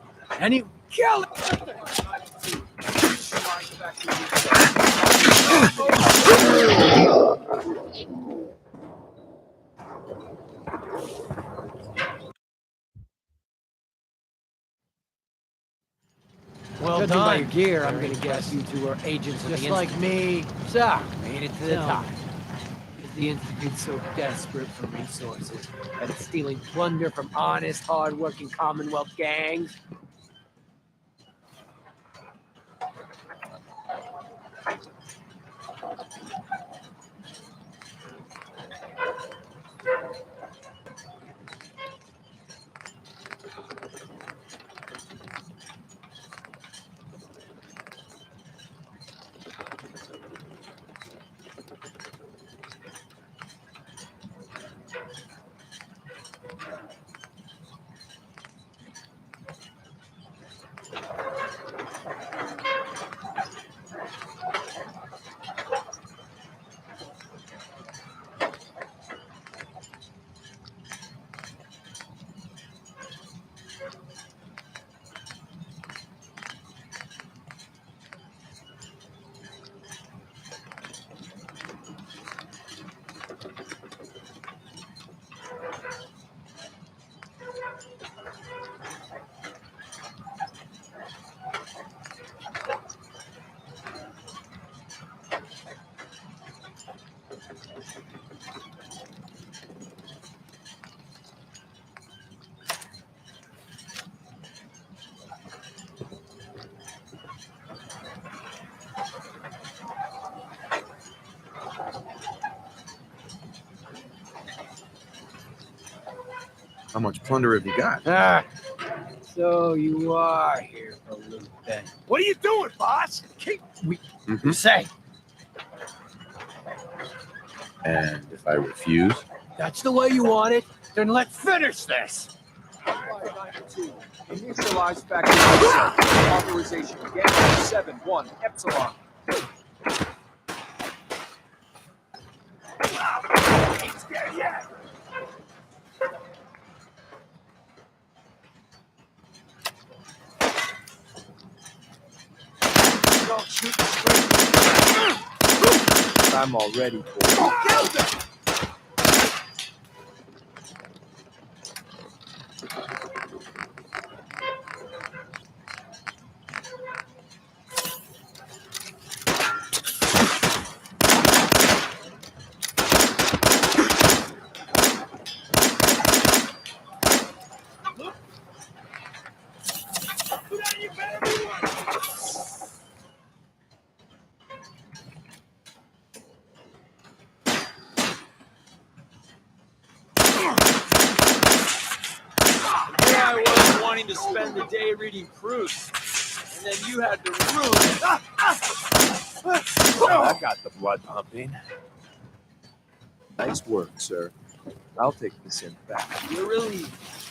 Kill it! Well Judging by done. your gear, I'm Very gonna guess you two are agents of the Just like Institute. me. So, made it to the Tell top. me. Is the Institute so desperate for resources that it's stealing plunder from honest, hard-working Commonwealth gangs? How much plunder have you got? So you are here for loot then. What are you doing, boss? You say? And if I refuse? That's the way you want it? Then let's finish this! P592, initialize factory reset. Authorization Gamma 71 Epsilon. don't shoot straight. I'm all ready for it. You killed him! Here I was wanting to spend the day reading proofs, and then you had to ruin it. That got the blood pumping. Nice work, sir. I'll take the synth back. You're really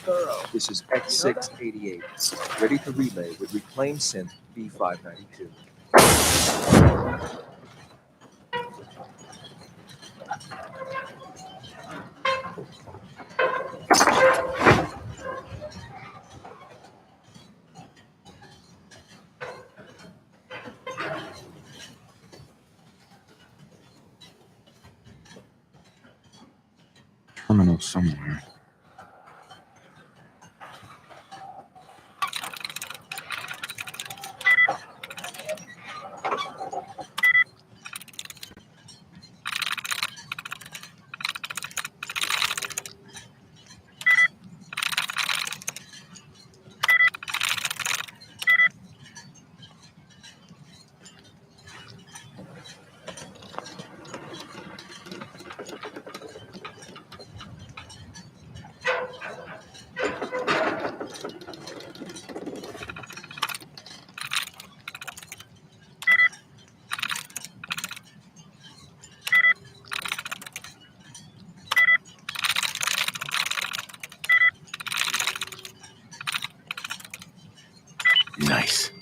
thorough. This is X688, ready to relay with reclaimed synth B592. Terminal somewhere. Nice.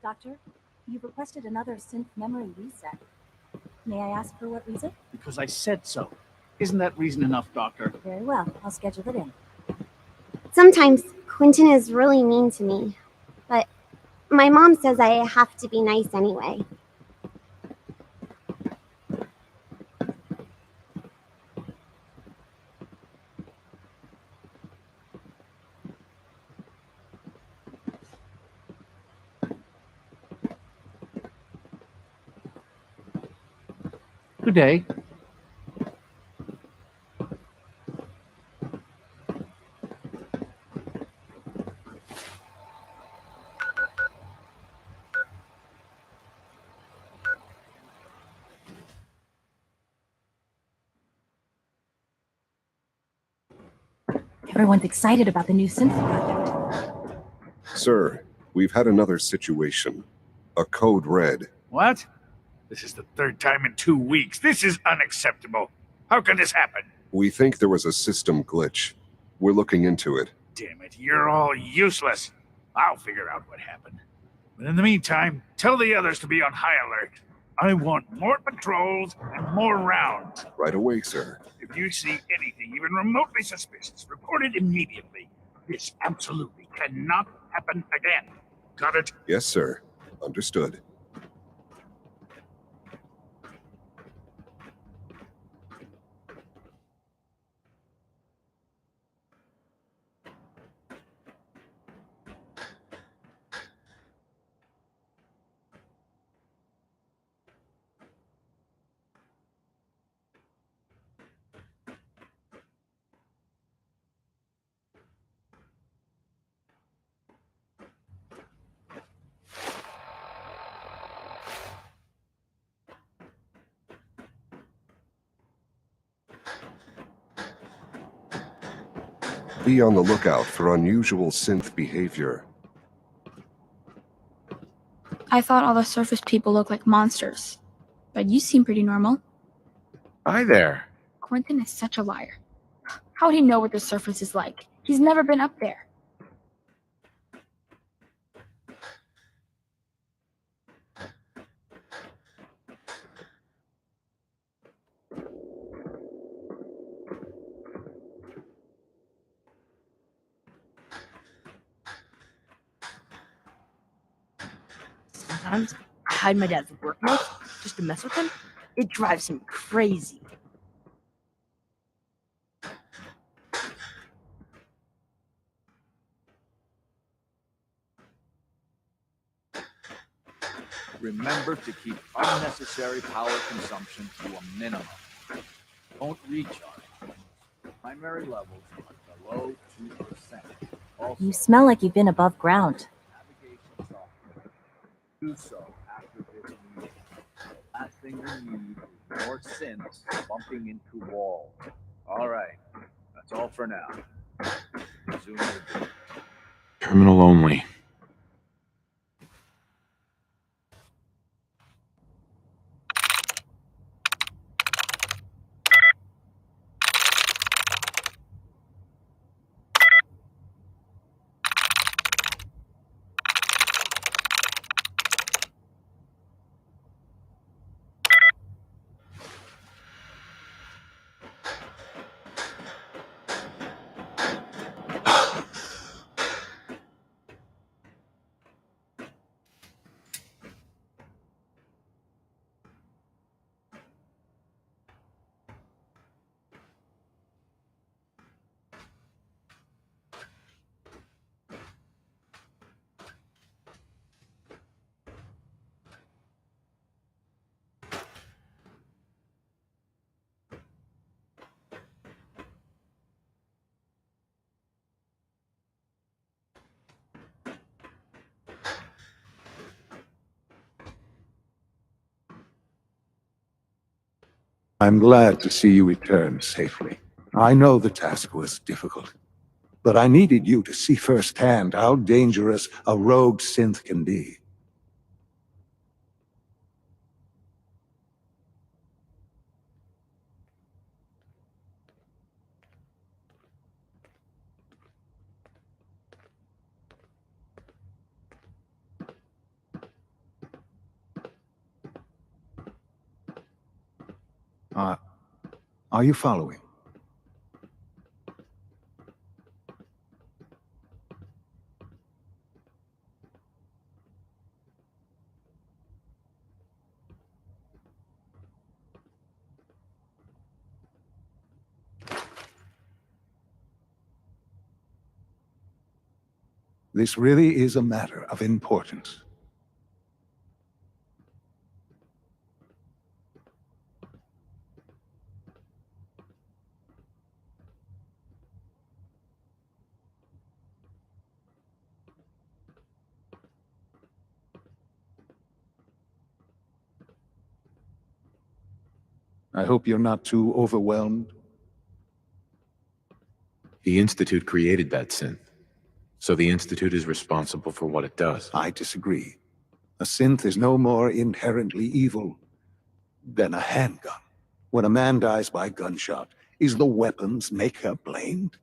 Doctor, you've requested another synth memory reset. May I ask for what reason? Because I said so. Isn't that reason enough, Doctor? Very well, I'll schedule it in. Sometimes Quentin is really mean to me, but my mom says I have to be nice anyway. Good day. Everyone's excited about the new synth project. Sir, we've had another situation. A code red. What? This is the third time in 2 weeks. This is unacceptable. How can this happen? We think there was a system glitch. We're looking into it. Damn it, you're all useless. I'll figure out what happened. But in the meantime, tell the others to be on high alert. I want more patrols and more rounds. Right away, sir. If you see anything even remotely suspicious, report it immediately. This absolutely cannot happen again. Got it? Yes, sir. Understood. Be on the lookout for unusual synth behavior. I thought all the surface people looked like monsters, but you seem pretty normal. Hi there. Quentin is such a liar. How would he know what the surface is like? He's never been up there. Sometimes I hide my dad's work notes just to mess with him. It drives him crazy. Remember to keep unnecessary power consumption to a minimum. Don't recharge. Primary levels are below 2%. Also, You smell like you've been above ground. navigation software. Do so after this meeting. The last thing we need is more synths bumping into walls. All right, that's all for now. Resume your day. Terminal only. I'm glad to see you return safely. I know the task was difficult, but I needed you to see firsthand how dangerous a rogue synth can be. Are you following? This really is a matter of importance. I hope you're not too overwhelmed. The Institute created that synth. So the Institute is responsible for what it does. I disagree. A synth is no more inherently evil than a handgun. When a man dies by gunshot, is the weapon's maker blamed?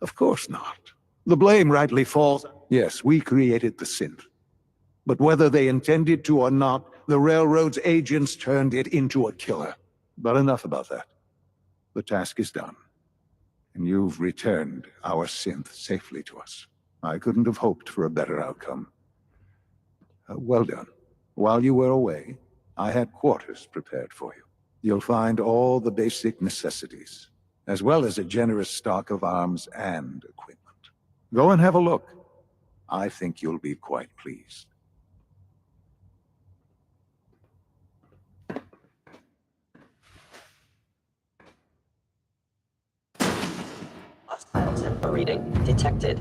Of course not. The blame rightly falls. Yes, we created the synth. But whether they intended to or not, the Railroad's agents turned it into a killer. But enough about that. The task is done. And you've returned our synth safely to us. I couldn't have hoped for a better outcome. Well done. While you were away, I had quarters prepared for you. You'll find all the basic necessities, as well as a generous stock of arms and equipment. Go and have a look. I think you'll be quite pleased. Hostile synth reading detected.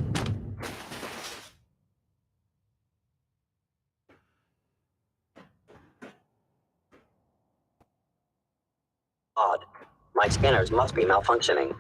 Odd. My scanners must be malfunctioning.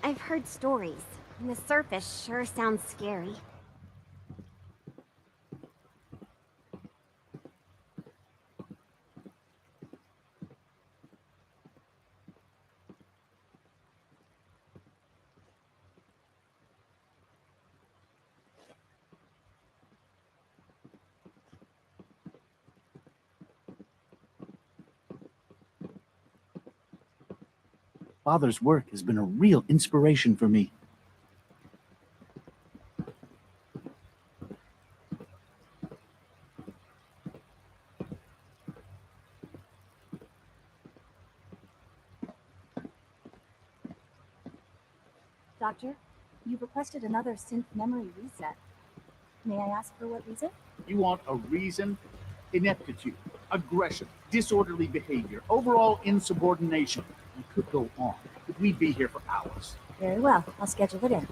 I've heard stories, and the surface sure sounds scary. Father's work has been a real inspiration for me. Doctor, you've requested another synth memory reset. May I ask for what reason? You want a reason? Ineptitude, aggression, disorderly behavior, overall insubordination. You could go on, but we'd be here for hours. Very well, I'll schedule it in.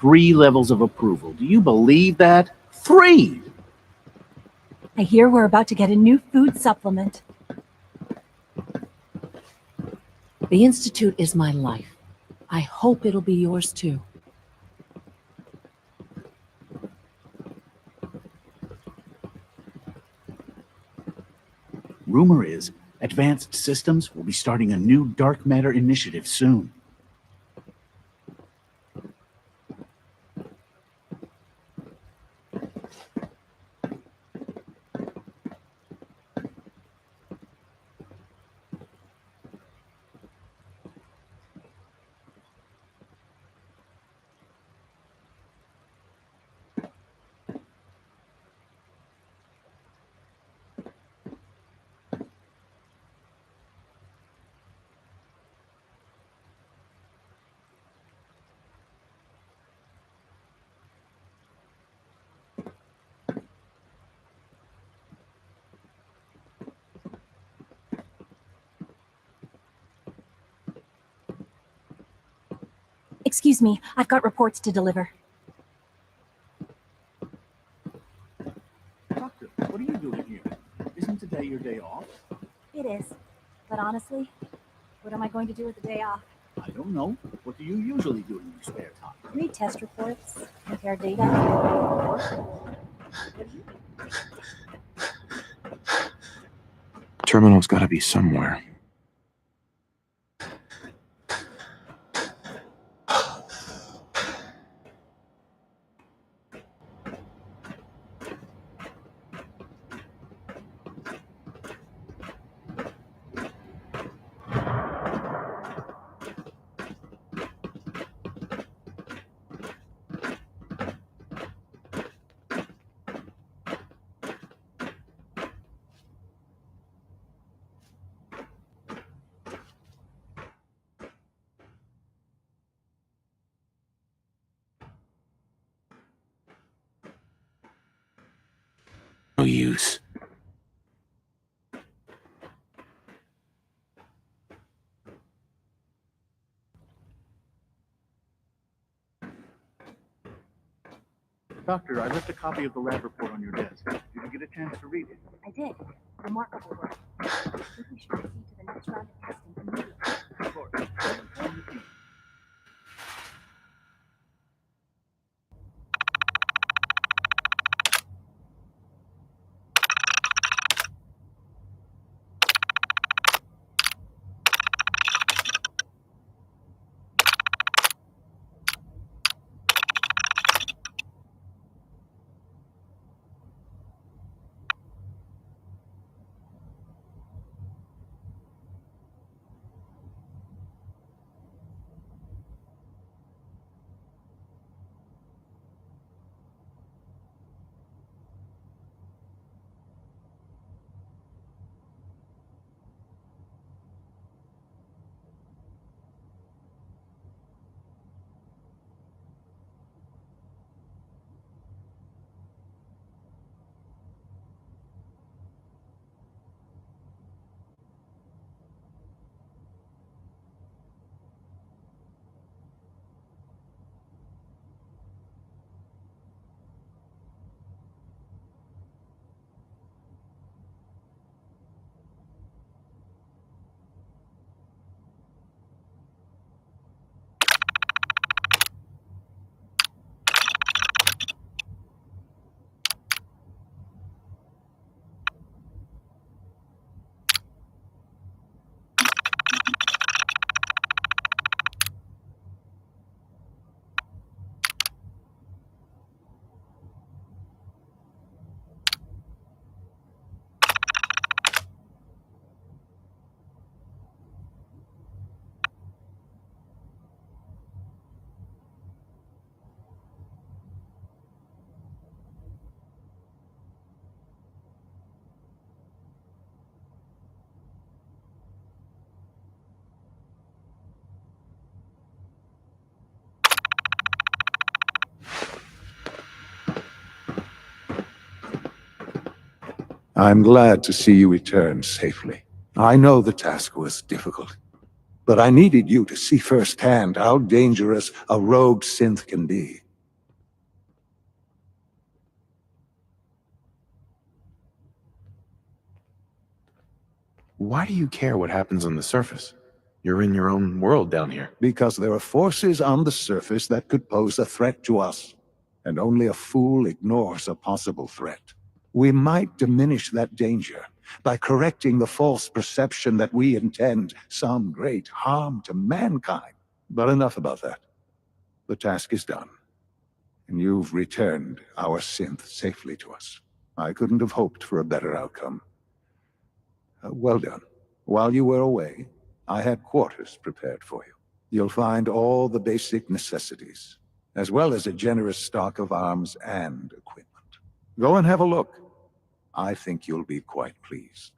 3 levels of approval. Do you believe that? 3! I hear we're about to get a new food supplement. The Institute is my life. I hope it'll be yours too. Rumor is, Advanced Systems will be starting a new dark matter initiative soon. Excuse me, I've got reports to deliver. Doctor, what are you doing here? Isn't today your day off? It is. But honestly, what am I going to do with the day off? I don't know. What do you usually do in your spare time? Read test reports, compare data. Terminal's gotta be somewhere. No use. Doctor, I left a copy of the lab report on your desk. Did you get a chance to read it? I did. Remarkable work. I think we should proceed to the next round of testing immediately. Of course. I'll inform the team. I'm glad to see you return safely. I know the task was difficult, but I needed you to see firsthand how dangerous a rogue synth can be. Why do you care what happens on the surface? You're in your own world down here. Because there are forces on the surface that could pose a threat to us, and only a fool ignores a possible threat. We might diminish that danger by correcting the false perception that we intend some great harm to mankind. But enough about that. The task is done, and you've returned our synth safely to us. I couldn't have hoped for a better outcome. Well done. While you were away, I had quarters prepared for you. You'll find all the basic necessities, as well as a generous stock of arms and equipment. Go and have a look. I think you'll be quite pleased.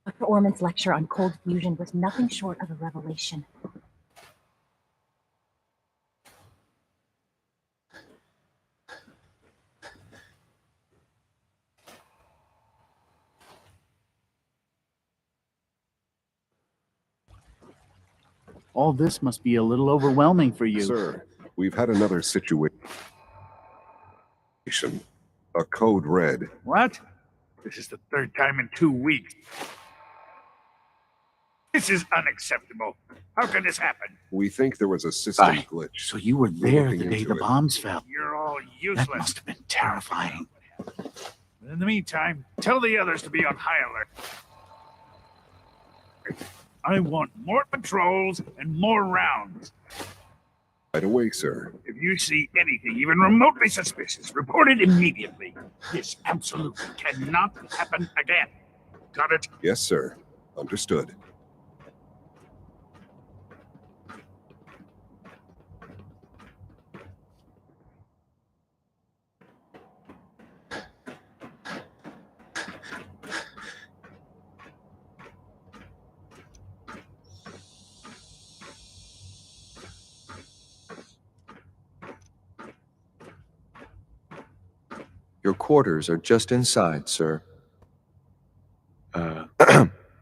Dr. Orman's lecture on cold fusion was nothing short of a revelation. All this must be a little overwhelming for you. Sir, we've had another situation. A code red. What? This is the third time in 2 weeks. This is unacceptable. How can this happen? We think there was a system Aye. glitch. So you were We're there looking the day into the it. bombs fell. You're all That useless. must have been terrifying. But in the meantime, tell the others to be on high alert. I want more patrols and more rounds. Right away, sir. If you see anything even remotely suspicious, report it immediately. This absolutely cannot happen again. Got it? Yes, sir. Understood. Your quarters are just inside, sir.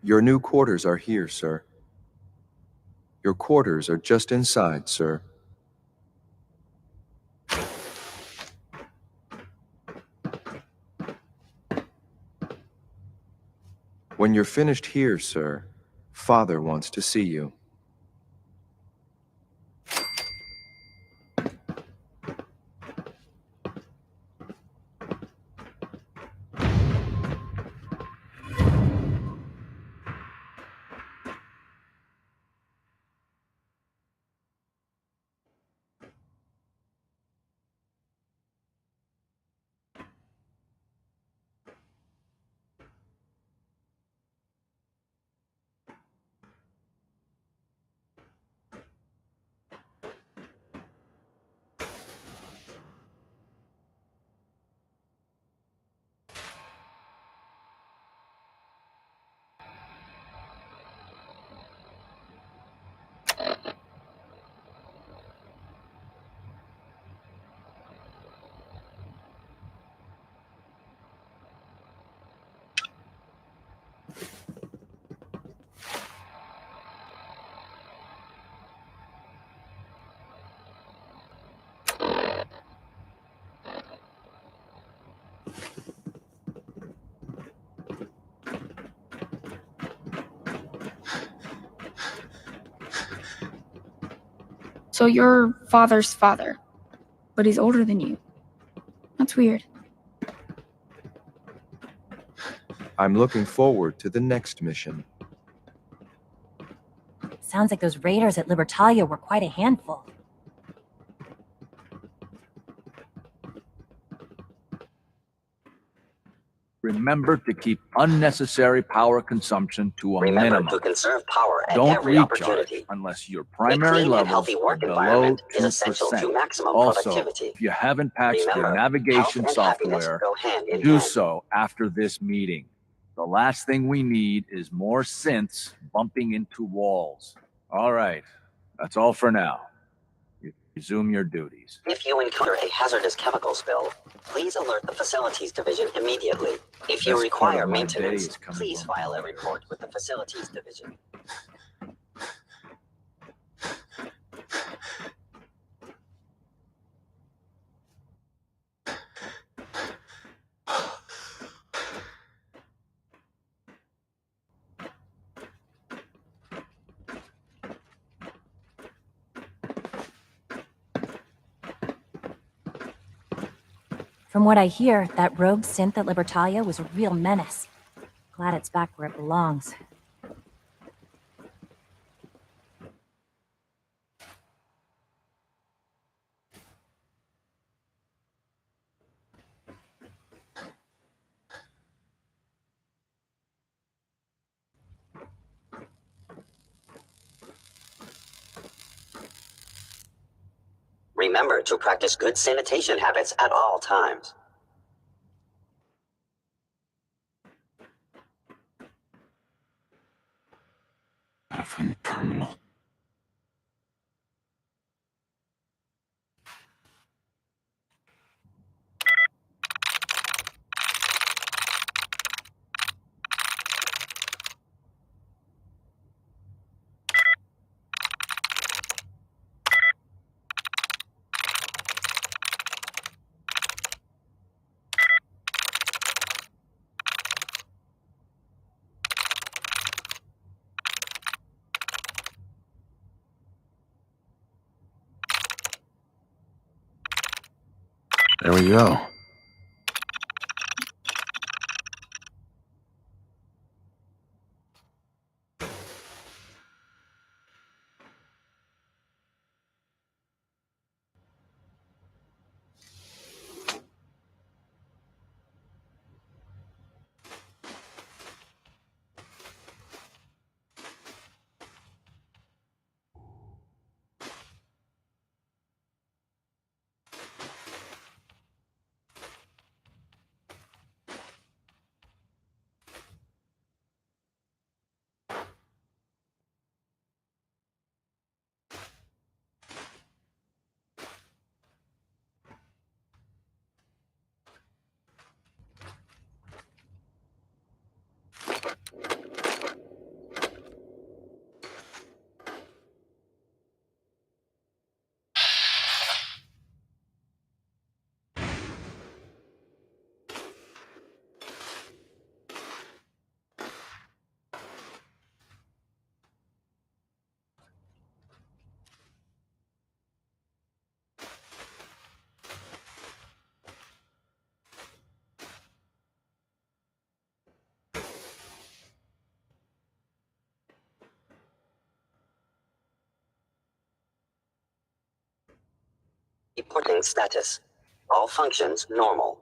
Your new quarters are here, sir. Your quarters are just inside, sir. When you're finished here, sir, Father wants to see you. So you're Father's father, but he's older than you. That's weird. I'm looking forward to the next mission. Sounds like those raiders at Libertalia were quite a handful. Remember to keep unnecessary power consumption to a Remember minimum. to conserve power at Don't every recharge opportunity. unless your A primary clean and levels healthy are work below environment 2%. is essential to maximum Also, productivity. if you haven't patched your Remember, navigation health and happiness software, go hand in do hand. so after this meeting. The last thing we need is more synths bumping into walls. All right, that's all for now. You resume your duties. If you encounter a hazardous chemical spill, please alert the Facilities Division immediately. If you Best part require of my day maintenance, is coming please from file a report with the Facilities Division. From what I hear, that rogue synth at Libertalia was a real menace. Glad it's back where it belongs. Remember to practice good sanitation habits at all times. Terminal. There we go. Reporting status. All functions normal.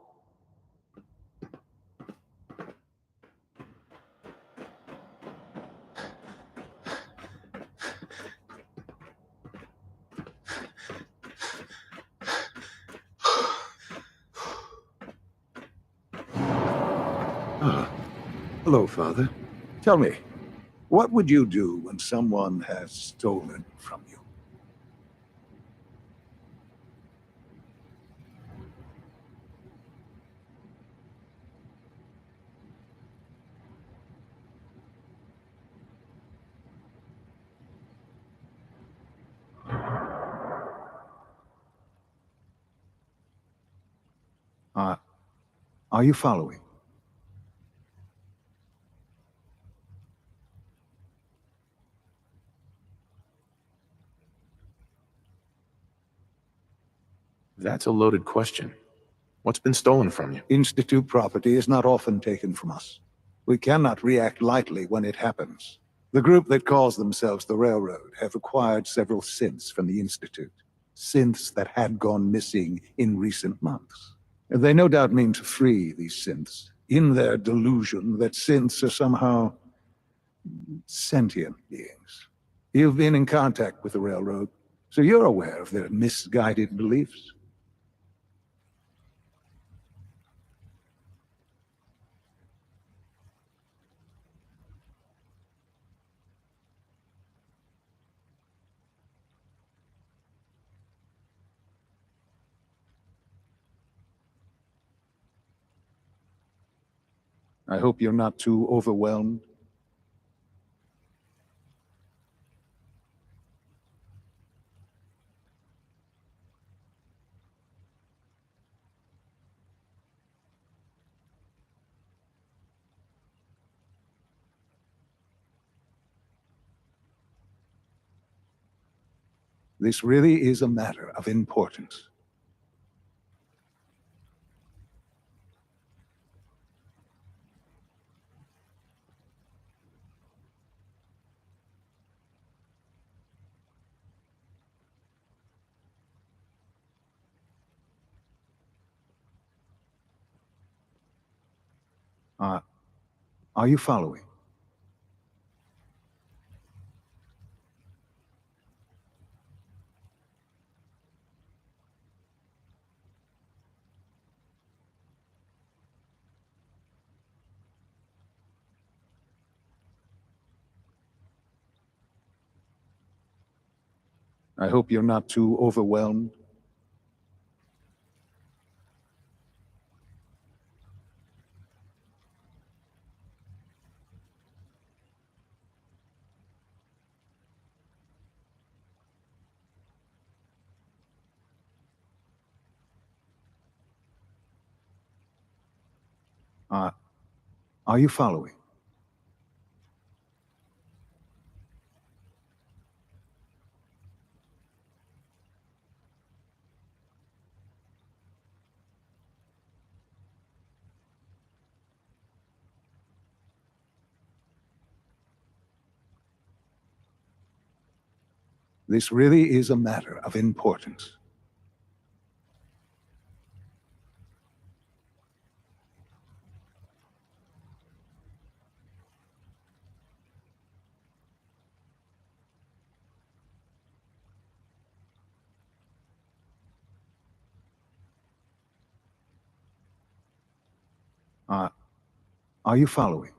Ah. Hello, Father. Tell me, what would you do when someone has stolen from you? Are you following? That's a loaded question. What's been stolen from you? Institute property is not often taken from us. We cannot react lightly when it happens. The group that calls themselves the Railroad have acquired several synths from the Institute. Synths that had gone missing in recent months. They no doubt mean to free these synths in their delusion that synths are somehow sentient beings. You've been in contact with the Railroad, so you're aware of their misguided beliefs. I hope you're not too overwhelmed. This really is a matter of importance. Are you following? I hope you're not too overwhelmed. Are you following? This really is a matter of importance. Are you following?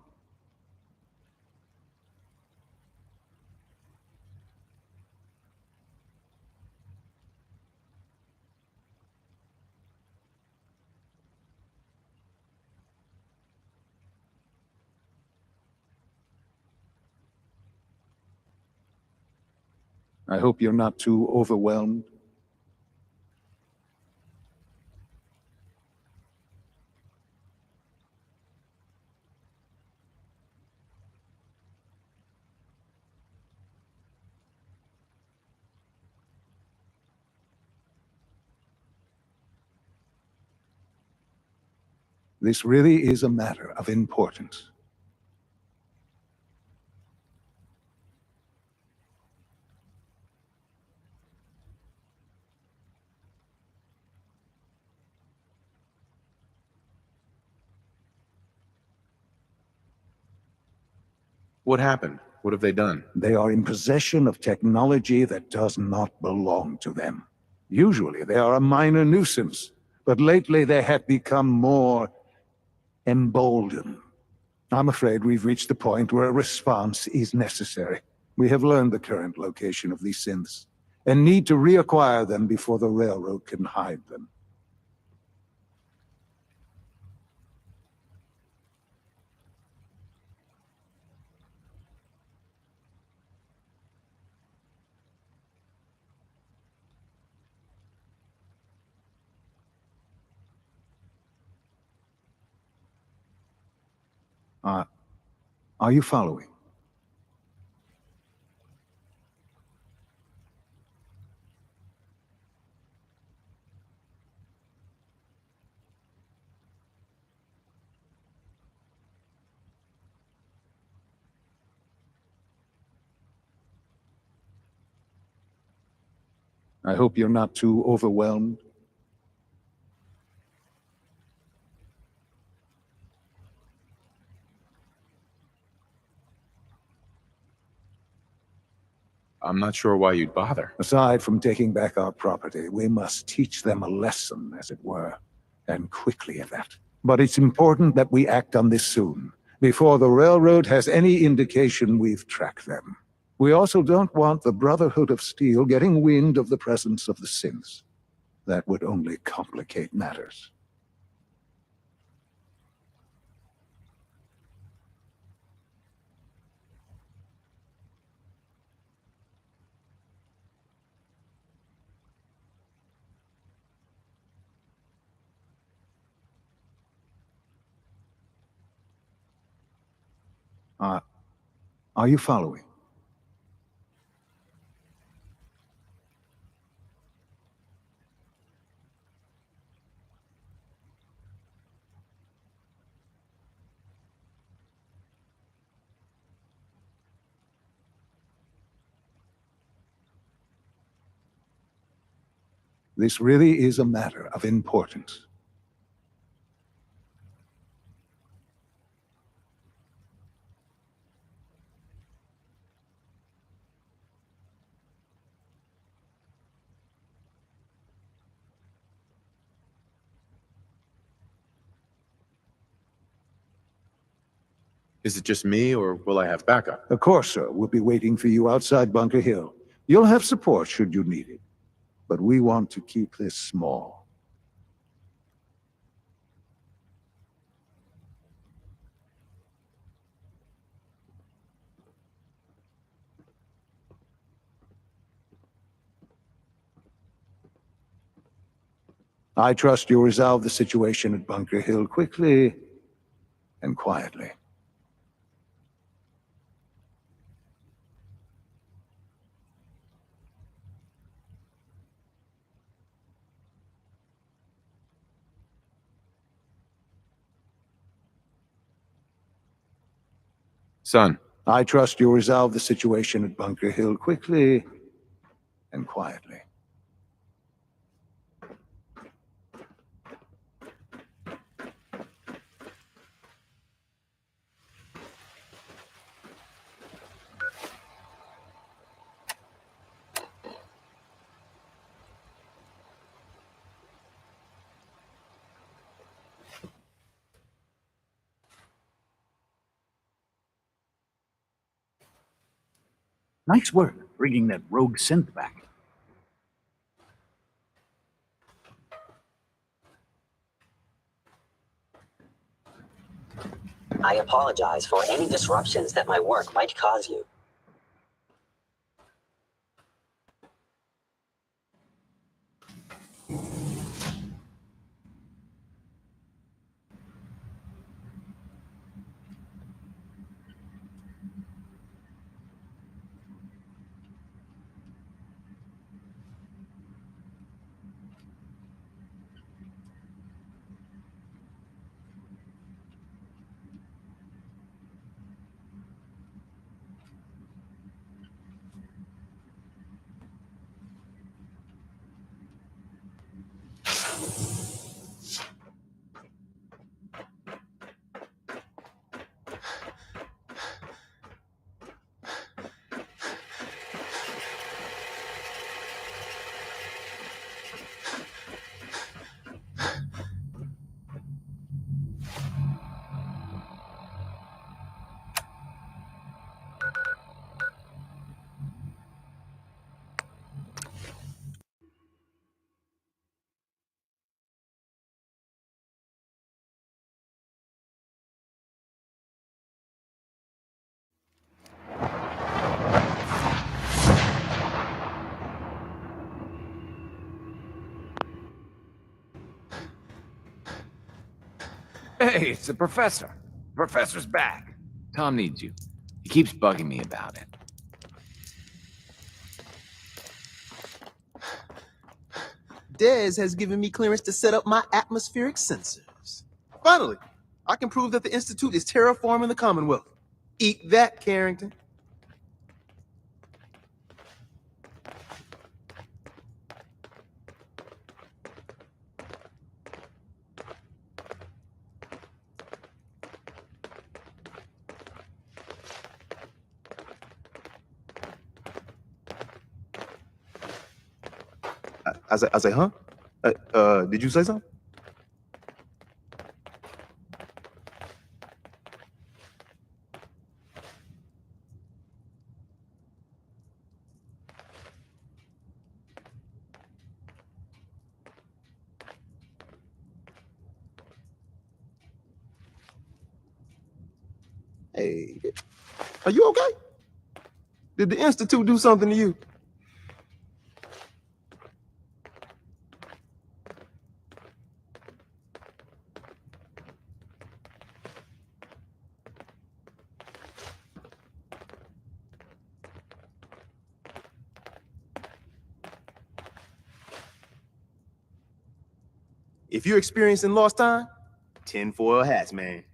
I hope you're not too overwhelmed. This really is a matter of importance. What happened? What have they done? They are in possession of technology that does not belong to them. Usually they are a minor nuisance, but lately they have become more emboldened. I'm afraid we've reached the point where a response is necessary. We have learned the current location of these synths, and need to reacquire them before the Railroad can hide them. Are you following? I hope you're not too overwhelmed. I'm not sure why you'd bother. Aside from taking back our property, we must teach them a lesson, as it were, and quickly at that. But it's important that we act on this soon, before the railroad has any indication we've tracked them. We also don't want the Brotherhood of Steel getting wind of the presence of the synths. That would only complicate matters. Are you following? This really is a matter of importance. Is it just me, or will I have backup? Of course, sir. We'll be waiting for you outside Bunker Hill. You'll have support should you need it. But we want to keep this small. I trust you'll resolve the situation at Bunker Hill quickly and quietly. Son. I trust you'll resolve the situation at Bunker Hill quickly and quietly. Nice work bringing that rogue synth back. I apologize for any disruptions that my work might cause you. Hey, it's the professor. The professor's back. Tom needs you. He keeps bugging me about it. Dez has given me clearance to set up my atmospheric sensors. Finally, I can prove that the Institute is terraforming the Commonwealth. Eat that, Carrington. I say, huh? Did you say something? Hey, are you okay? Did the Institute do something to you? If you're experiencing lost time, tinfoil hats, man.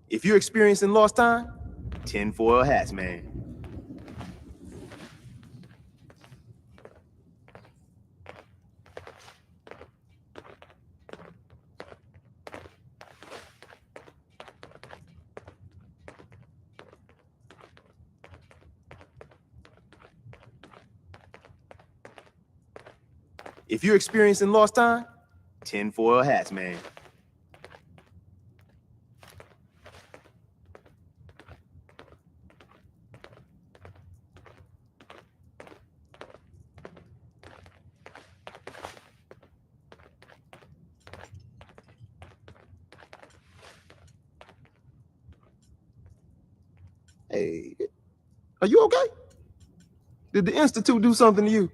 If you're experiencing lost time, tinfoil hats, man. If you're experiencing lost time, tinfoil hats, man. Hey, are you okay? Did the Institute do something to you?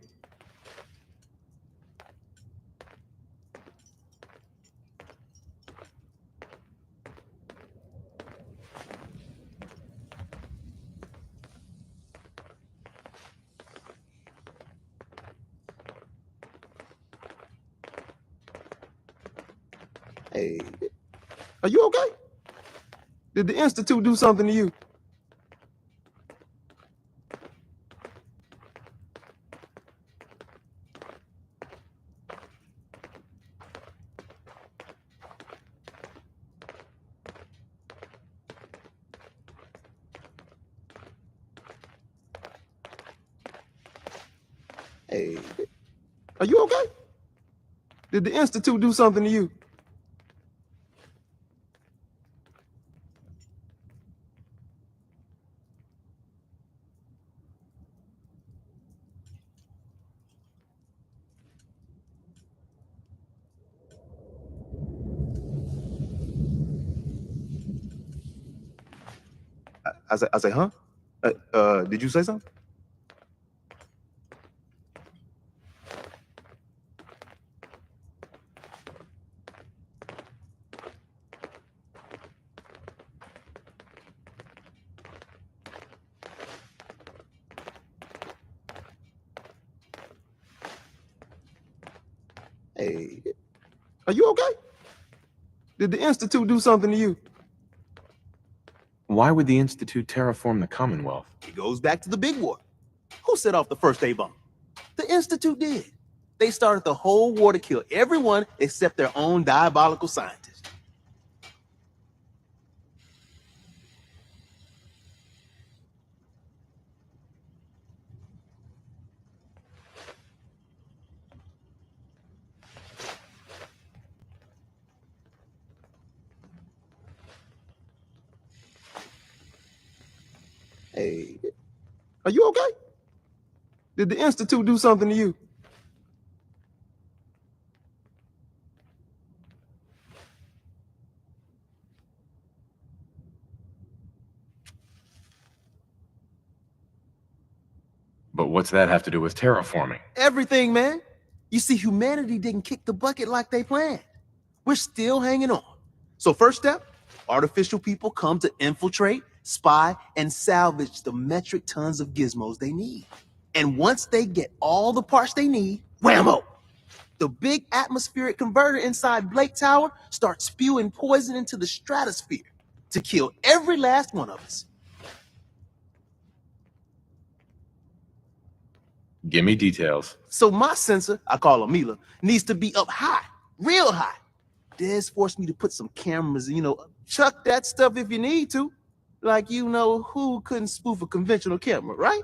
Hey, are you okay? Did the Institute do something to you? Hey, are you okay? Did the Institute do something to you? I say, huh? Did you say something? Hey, are you okay? Did the Institute do something to you? Why would the Institute terraform the Commonwealth? It goes back to the big war. Who set off the first A-bomb? The Institute did. They started the whole war to kill everyone except their own diabolical scientists. Hey, are you okay? Did the Institute do something to you? But what's that have to do with terraforming? Everything, man. You see, humanity didn't kick the bucket like they planned. We're still hanging on. So first step, artificial people come to infiltrate, spy, and salvage the metric tons of gizmos they need. And once they get all the parts they need, whammo! The big atmospheric converter inside Blake Tower starts spewing poison into the stratosphere to kill every last one of us. Give me details. So my sensor, I call her Mila, needs to be up high, real high. Des forced me to put some cameras, chuck that stuff if you need to. Like, who couldn't spoof a conventional camera, right?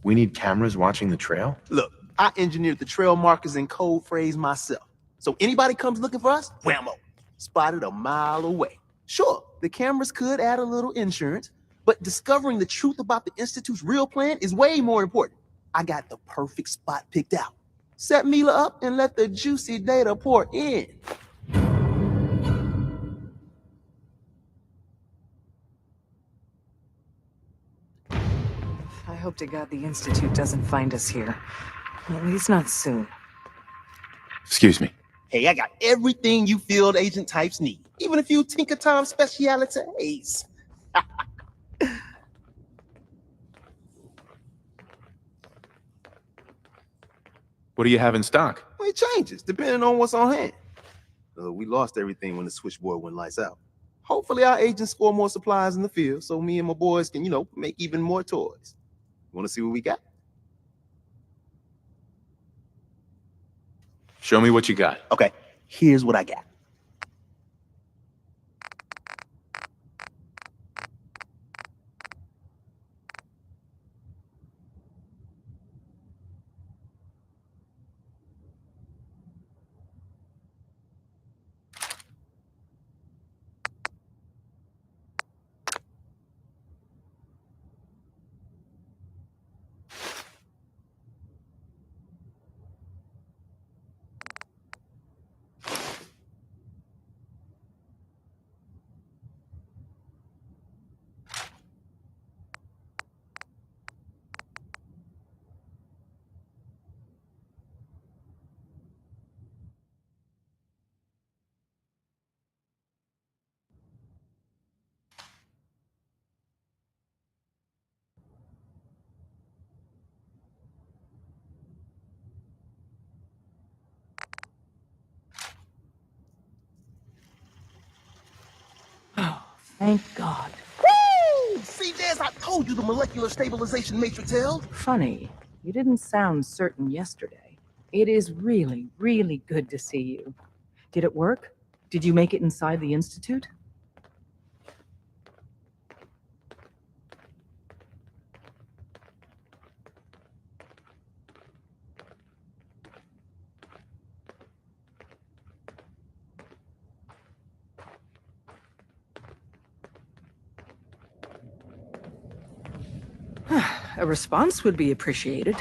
We need cameras watching the trail? Look, I engineered the trail markers and code phrase myself. So anybody comes looking for us, whammo, spotted a mile away. Sure, the cameras could add a little insurance, but discovering the truth about the Institute's real plan is way more important. I got the perfect spot picked out. Set Mila up and let the juicy data pour in. I hope to God the Institute doesn't find us here. At least not soon. Excuse me. Hey, I got everything you field agent types need, even a few Tinker Time specialities. What do you have in stock? Well, it changes depending on what's on hand. We lost everything when the switchboard went lights out. Hopefully our agents score more supplies in the field so me and my boys can, make even more toys. Want to see what we got? Show me what you got. Okay, here's what I got. Thank God. Woo! See, Des, I told you the molecular stabilization matrix held. Funny, you didn't sound certain yesterday. It is really, really good to see you. Did it work? Did you make it inside the Institute? A response would be appreciated.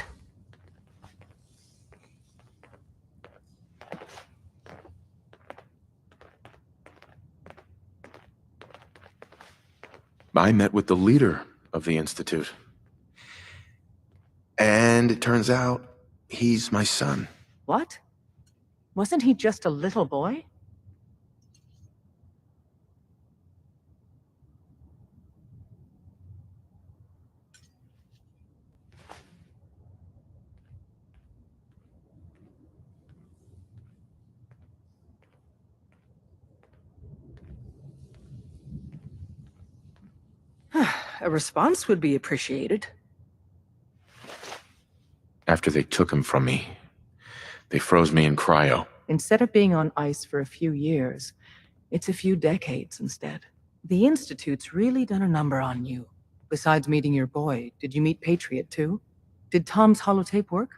I met with the leader of the Institute. And it turns out he's my son. What? Wasn't he just a little boy? A response would be appreciated. After they took him from me, they froze me in cryo. Instead of being on ice for a few years, it's a few decades instead. The Institute's really done a number on you. Besides meeting your boy, did you meet Patriot too? Did Tom's holotape work?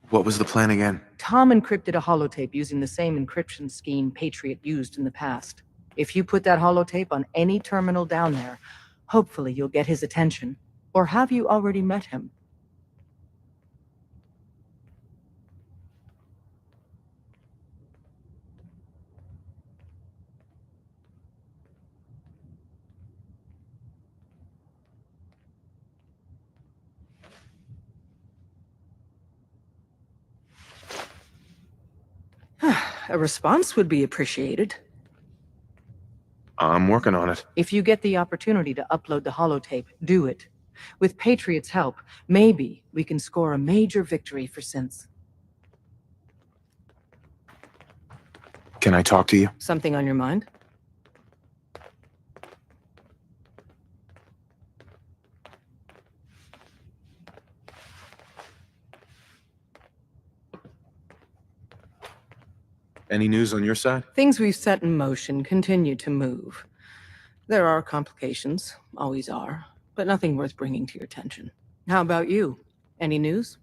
What was the plan again? Tom encrypted a holotape using the same encryption scheme Patriot used in the past. If you put that holotape on any terminal down there, hopefully you'll get his attention. Or have you already met him? A response would be appreciated. I'm working on it. If you get the opportunity to upload the holotape, do it. With Patriot's help, maybe we can score a major victory for synths. Can I talk to you? Something on your mind? Any news on your side? Things we've set in motion continue to move. There are complications, always are, but nothing worth bringing to your attention. How about you? Any news?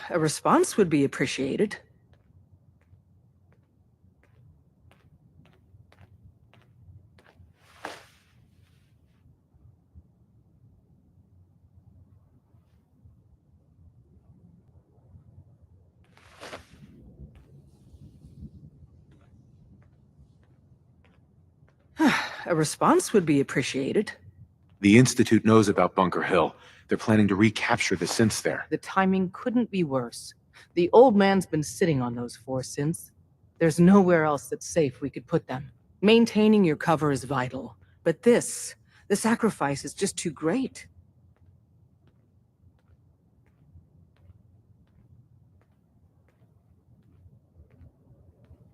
A response would be appreciated. A response would be appreciated. The Institute knows about Bunker Hill. They're planning to recapture the synths there. The timing couldn't be worse. The old man's been sitting on those 4 synths. There's nowhere else that's safe we could put them. Maintaining your cover is vital, but the sacrifice is just too great.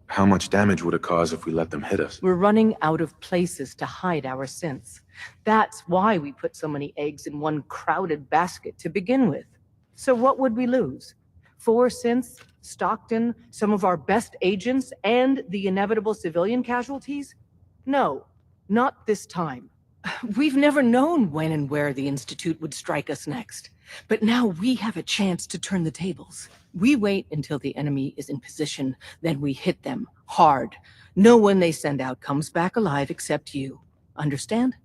How much damage would it cause if we let them hit us? We're running out of places to hide our synths. That's why we put so many eggs in one crowded basket to begin with. So what would we lose? 4 synths, Stockton, some of our best agents, and the inevitable civilian casualties? No, not this time. We've never known when and where the Institute would strike us next. But now we have a chance to turn the tables. We wait until the enemy is in position, then we hit them hard. No one they send out comes back alive except you. Understand?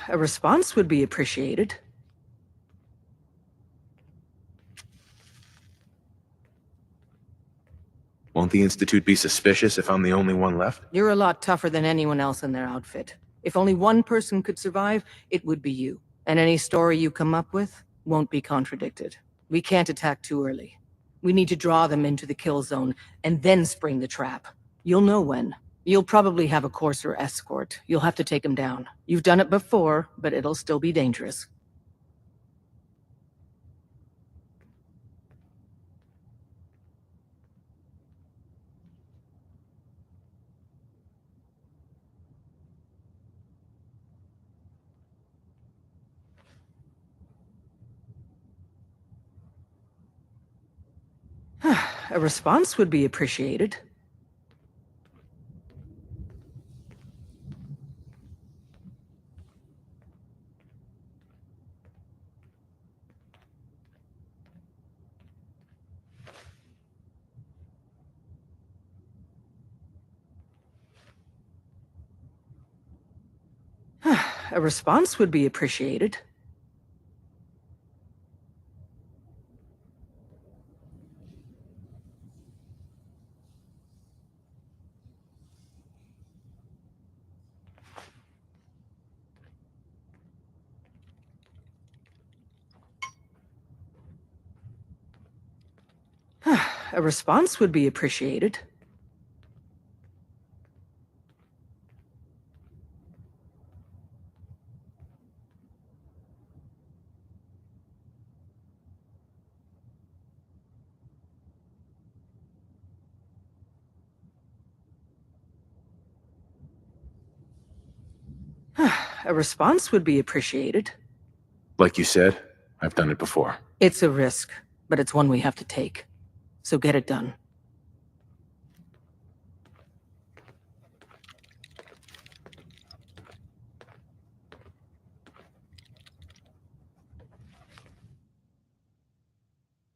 A response would be appreciated. Won't the Institute be suspicious if I'm the only one left? You're a lot tougher than anyone else in their outfit. If only one person could survive, it would be you. And any story you come up with won't be contradicted. We can't attack too early. We need to draw them into the kill zone and then spring the trap. You'll know when. You'll probably have a Courser escort. You'll have to take him down. You've done it before, but it'll still be dangerous. A response would be appreciated. A response would be appreciated. A response would be appreciated. A response would be appreciated. Like you said, I've done it before. It's a risk, but it's one we have to take. So get it done.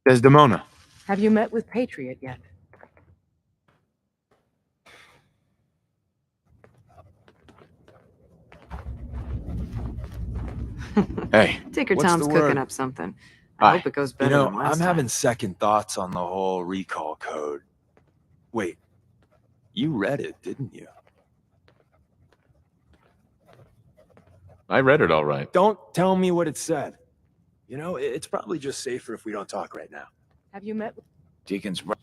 Desdemona. Have you met with Patriot yet? Hey. Dicker what's Tom's the cooking word? up something. Hi. I hope it goes better You know, than last I'm time. having second thoughts on the whole recall code. Wait, you read it, didn't you? I read it all right. Don't tell me what it said. You know, it's probably just safer if we don't talk right now. Have you met with... Deacon's right.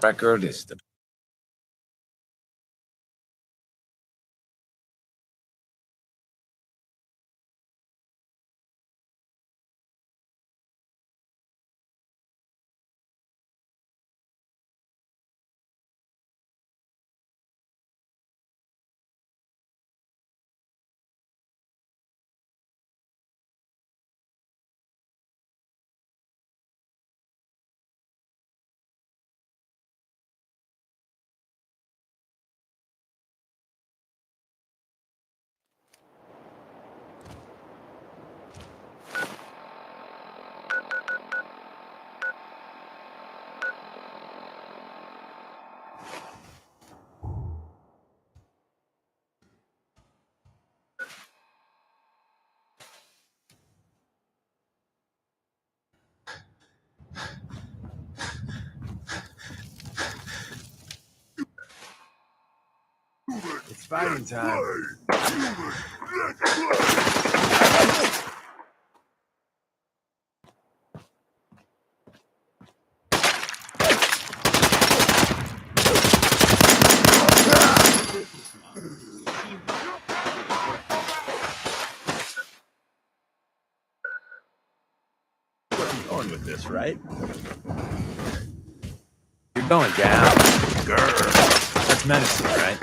Record is the It's fighting time. I'm going with this, right? You're going down. Grr. That's menacing, right?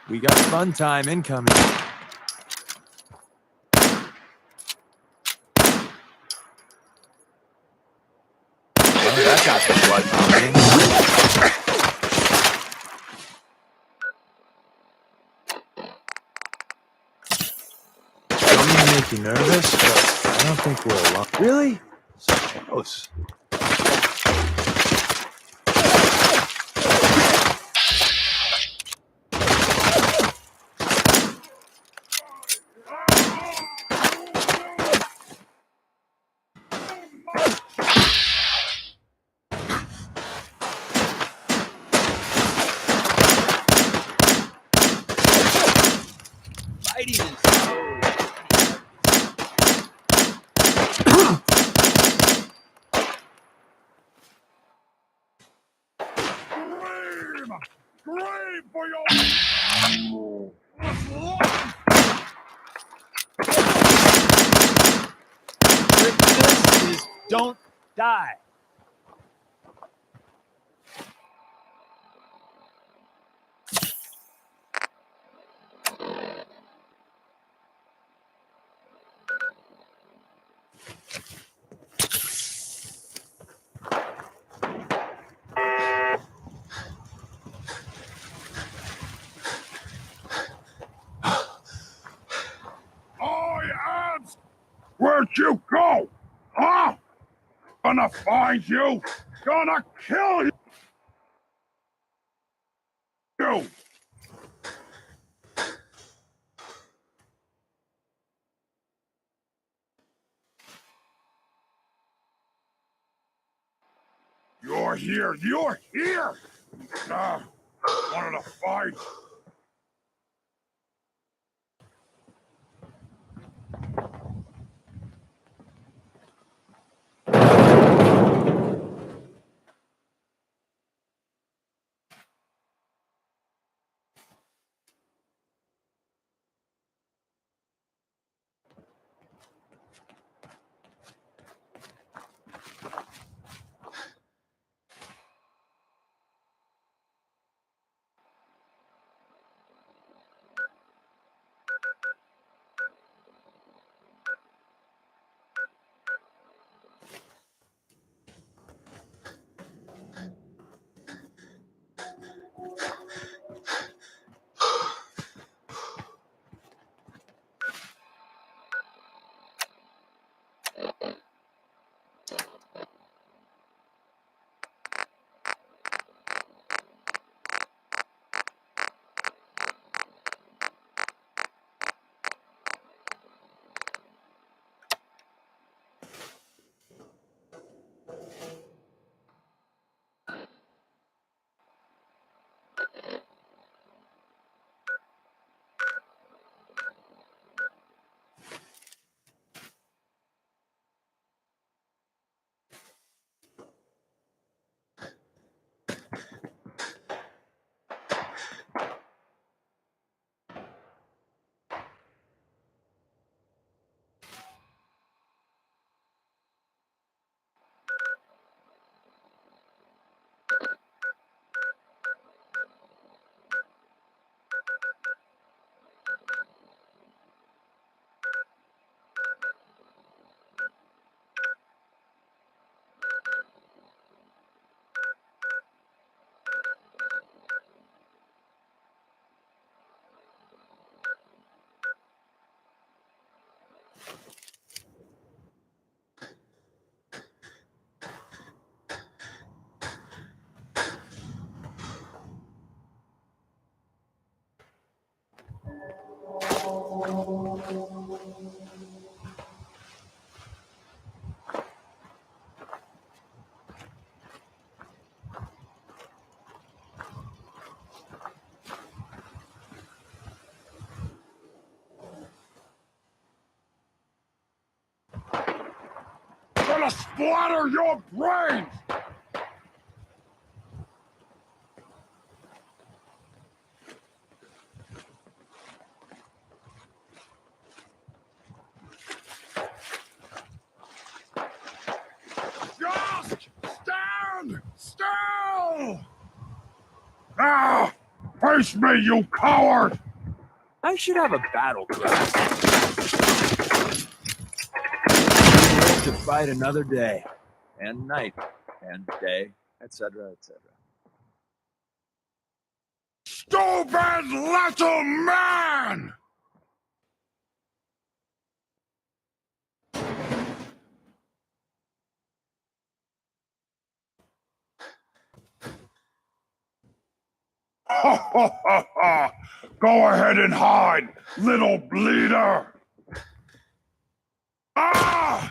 We got fun time incoming. Well, that got the blood pumping. make you nervous, but I don't think we're alone. Really? So close. Fighting is so... Scream for your... This is don't die. I asked, where'd you go? Huh? Gonna find you. Gonna kill you. You're here. You're here. Wanted to fight. Gonna splatter your brains! Just stand still! Ah! Face me, you coward! I should have a battle cry. To fight another day, and night, and day, etc., etc. Stupid little man! Go ahead and hide, little bleeder! Ah!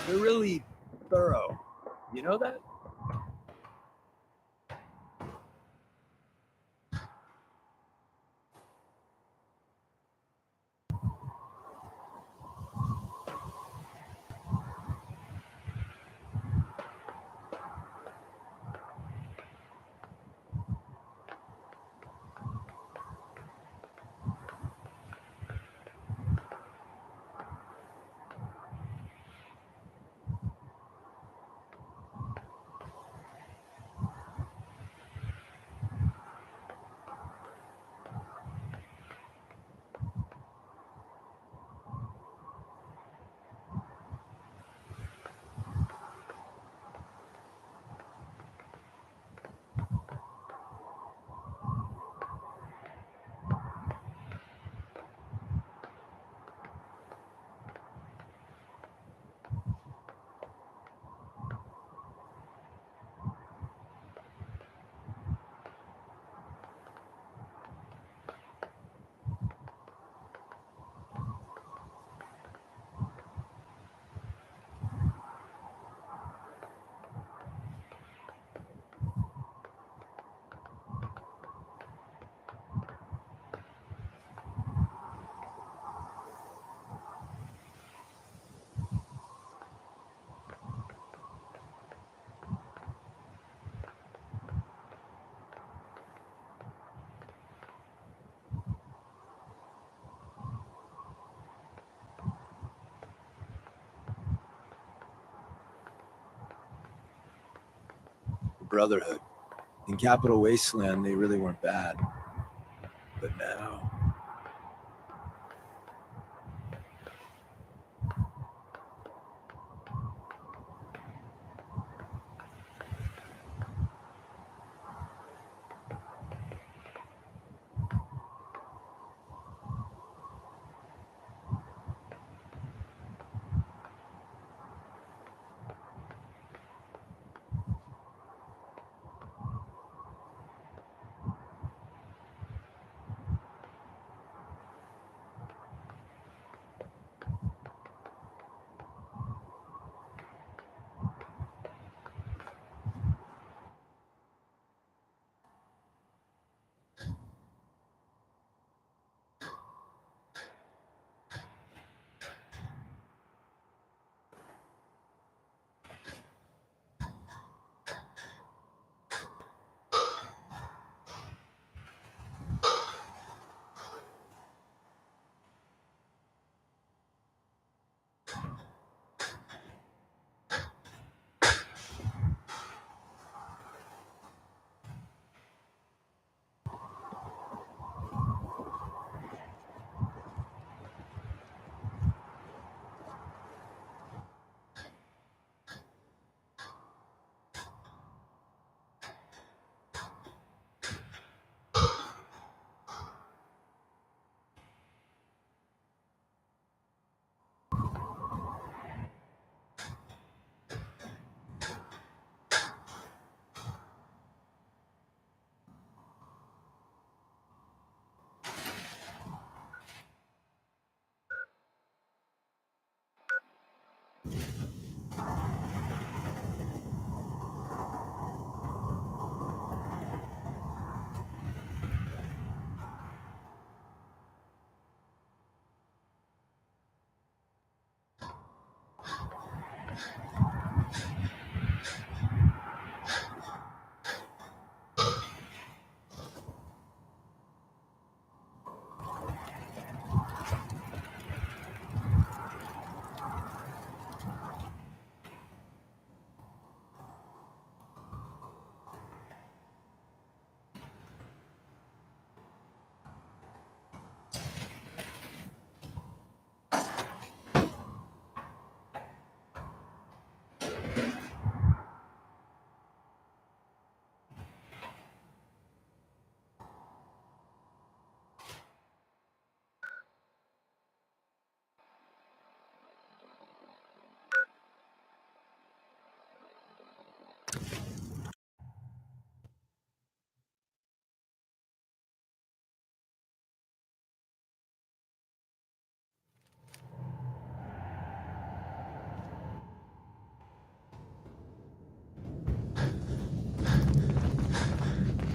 They're really thorough. You know that? Brotherhood. In Capital Wasteland, they really weren't bad. But now...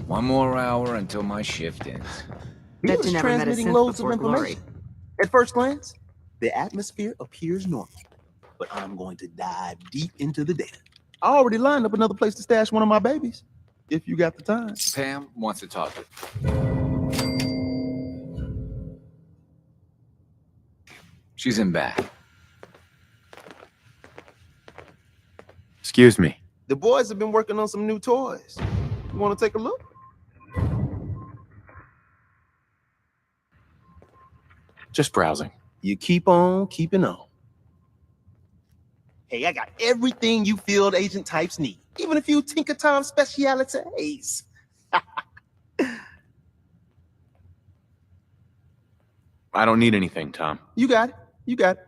One more hour until my shift ends. He Bet was you never met a transmitting synth loads of before Glory. information. At first glance, the atmosphere appears normal, but I'm going to dive deep into the data. I already lined up another place to stash one of my babies, if you got the time. Pam wants to talk to you. She's in back. Excuse me. The boys have been working on some new toys. You want to take a look? Just browsing. You keep on keeping on. Hey, I got everything you field agent types need, even a few Tinker Time specialities. I don't need anything, Tom. You got it. You got it.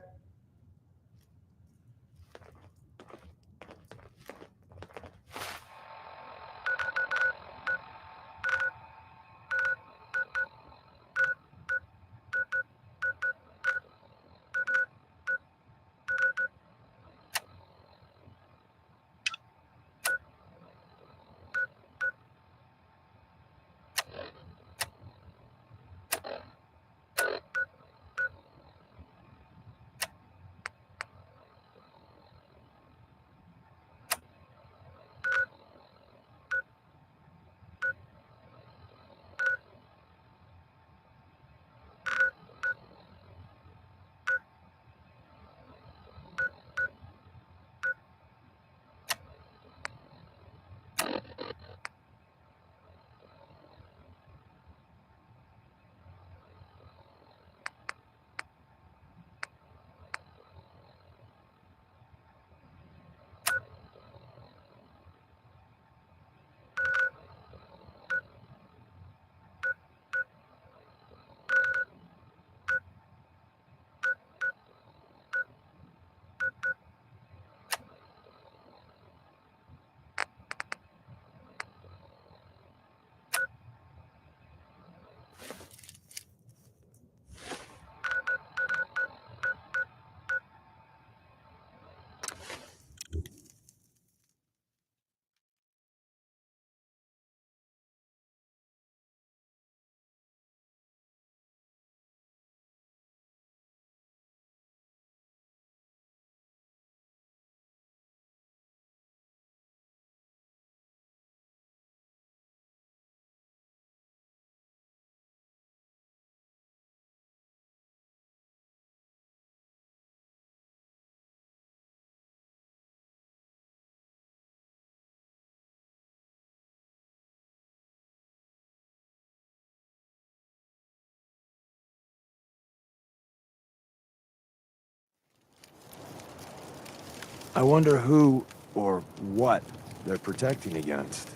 I wonder who or what they're protecting against.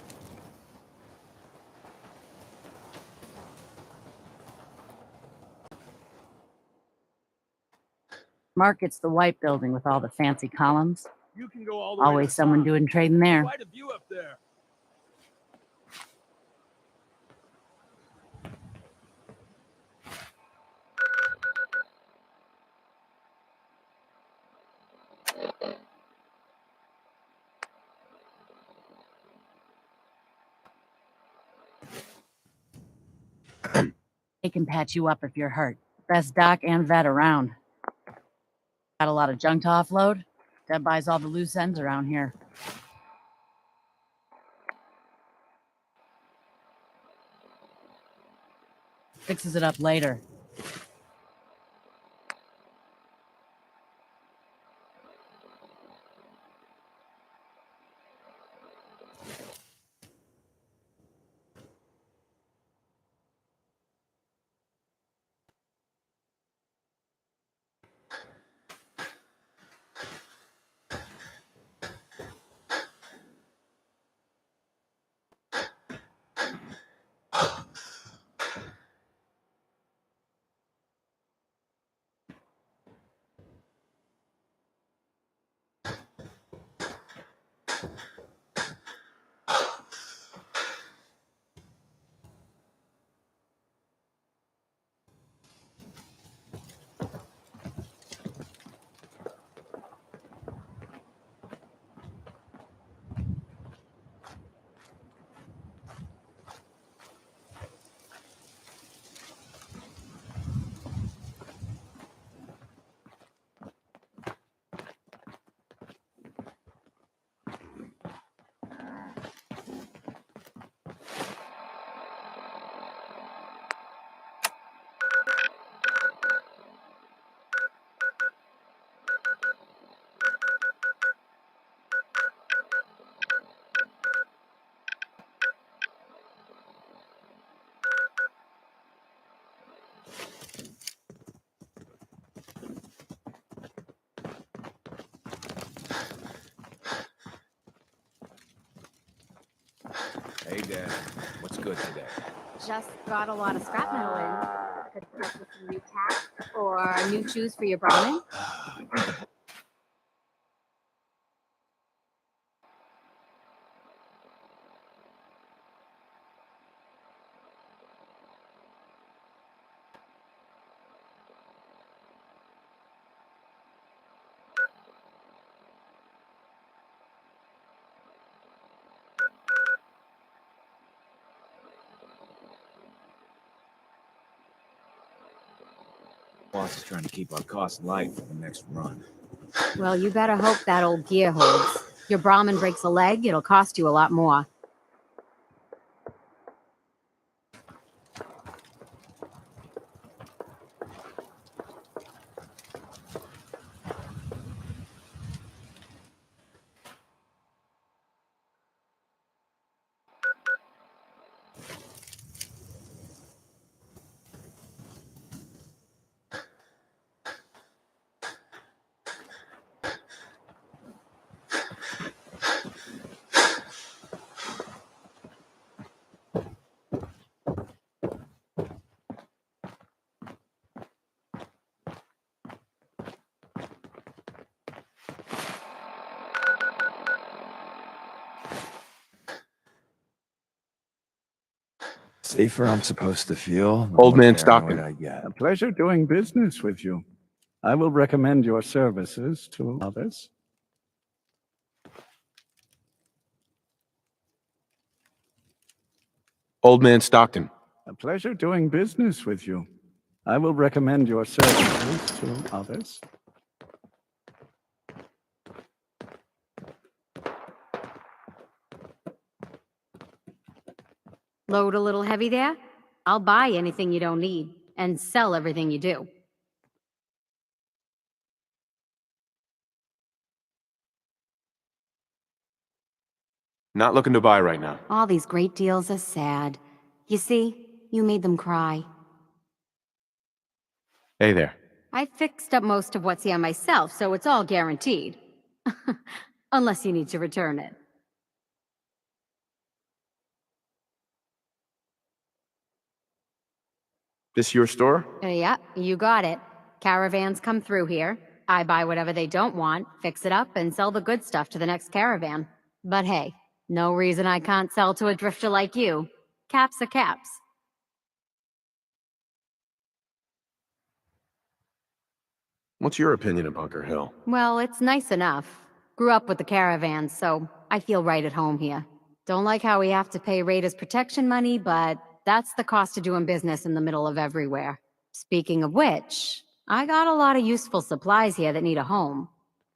Market's the white building with all the fancy columns. You can go all the way Always to someone top. doing trading there. Quite a view up there. They can patch you up if you're hurt. Best doc and vet around. Got a lot of junk to offload? That buys all the loose ends around here. Fixes it up later. Hey, Dad. What's good today? Just got a lot of scrap metal in. Could help with some new tack or new shoes for your Brahmin. Boss is trying to keep our costs light for the next run. Well, you better hope that old gear holds. Your Brahmin breaks a leg, it'll cost you a lot more. Safer I'm supposed to feel, the Old more man paranoid Stockton. I get. A pleasure doing business with you. I will recommend your services to others. Old man Stockton. A pleasure doing business with you. I will recommend your services to others. Load a little heavy there? I'll buy anything you don't need and sell everything you do. Not looking to buy right now. All these great deals are sad. You see, you made them cry. Hey there. I fixed up most of what's here myself, so it's all guaranteed. Unless you need to return it. This your store? Yeah, you got it. Caravans come through here. I buy whatever they don't want, fix it up, and sell the good stuff to the next caravan. But hey, no reason I can't sell to a drifter like you. Caps are caps. What's your opinion of Bunker Hill? Well, it's nice enough. Grew up with the caravans, so I feel right at home here. Don't like how we have to pay raiders protection money, but that's the cost of doing business in the middle of everywhere. Speaking of which, I got a lot of useful supplies here that need a home.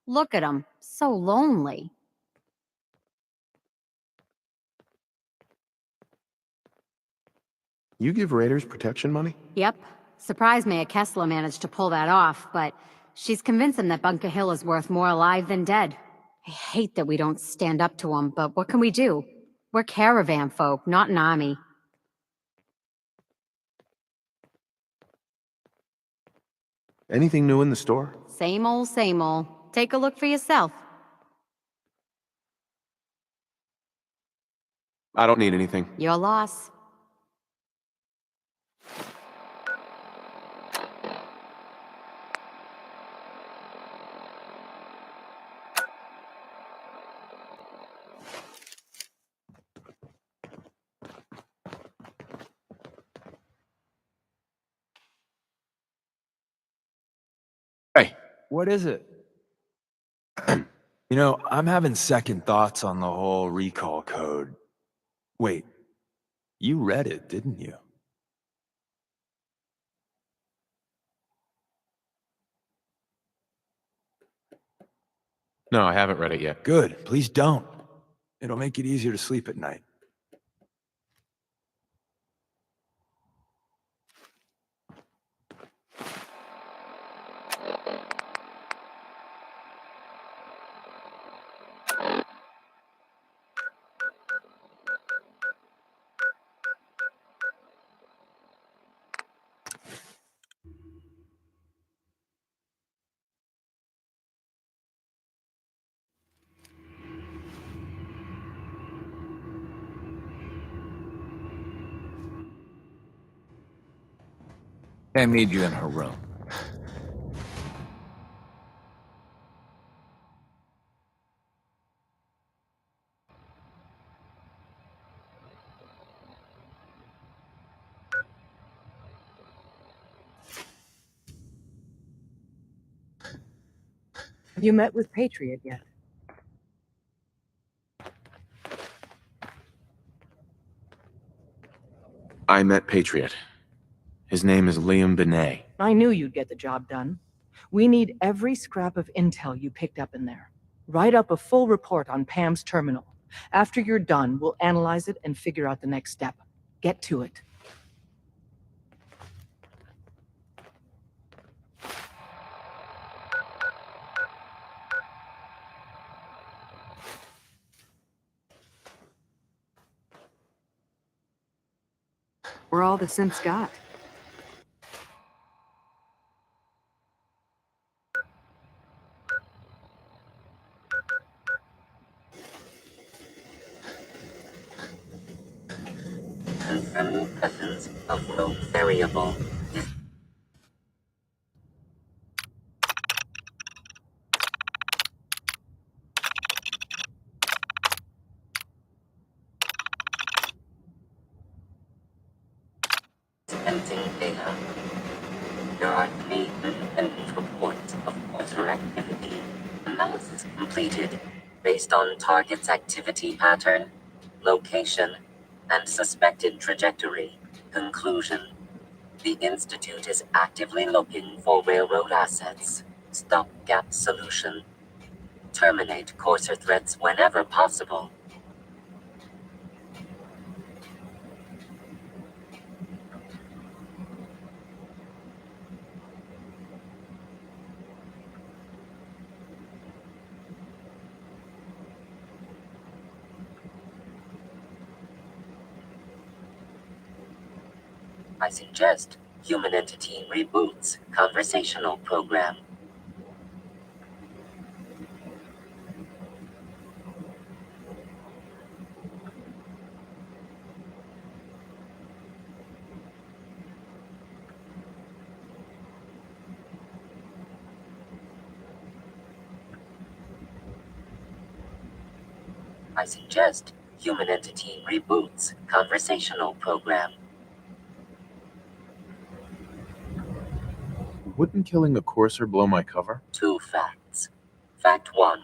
Look at them, so lonely. You give raiders protection money? Yep. Surprised Mayor Kessler managed to pull that off, but she's convinced him that Bunker Hill is worth more alive than dead. I hate that we don't stand up to him, but what can we do? We're caravan folk, not an army. Anything new in the store? Same old, same old. Take a look for yourself. I don't need anything. Your loss. Hey. What is it? You know, I'm having second thoughts on the whole recall code. Wait, you read it, didn't you? No, I haven't read it yet. Good, please don't. It'll make it easier to sleep at night. I meet you in her room. Have you met with Patriot yet? I met Patriot. His name is Liam Benet. I knew you'd get the job done. We need every scrap of intel you picked up in there. Write up a full report on Pam's terminal. After you're done, we'll analyze it and figure out the next step. Get to it. We're all the synths got. Confirm presence of rogue variable. Dispensing data. There are 3 independent reports of Courser activity. Analysis completed based on target's activity pattern, location, and suspected trajectory. Conclusion. The Institute is actively looking for railroad assets. Stopgap solution. Terminate Courser threats whenever possible. I suggest Human Entity reboots conversational program. I suggest Human Entity reboots conversational program. Wouldn't killing a courser blow my cover? 2 facts. Fact 1.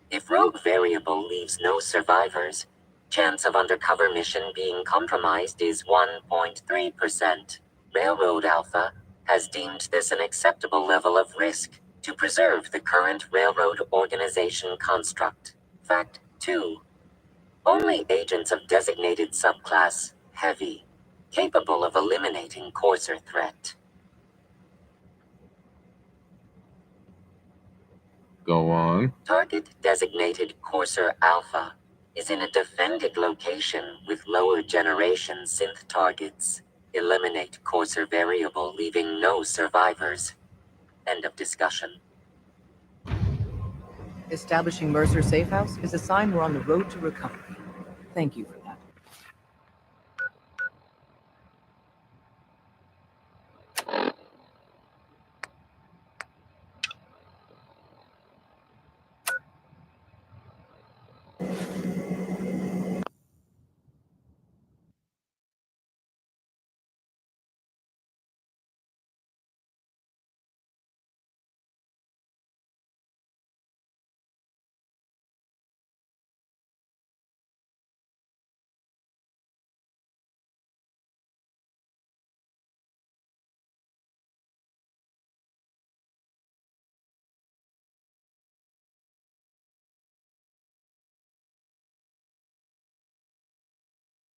If rogue variable leaves no survivors, chance of undercover mission being compromised is 1.3%. Railroad Alpha has deemed this an acceptable level of risk to preserve the current railroad organization construct. Fact 2. Only agents of designated subclass Heavy capable of eliminating courser threat. Go on. Target designated Courser Alpha is in a defended location with lower generation synth targets. Eliminate Courser variable leaving no survivors. End of discussion. Establishing Mercer Safe House is a sign we're on the road to recovery. Thank you for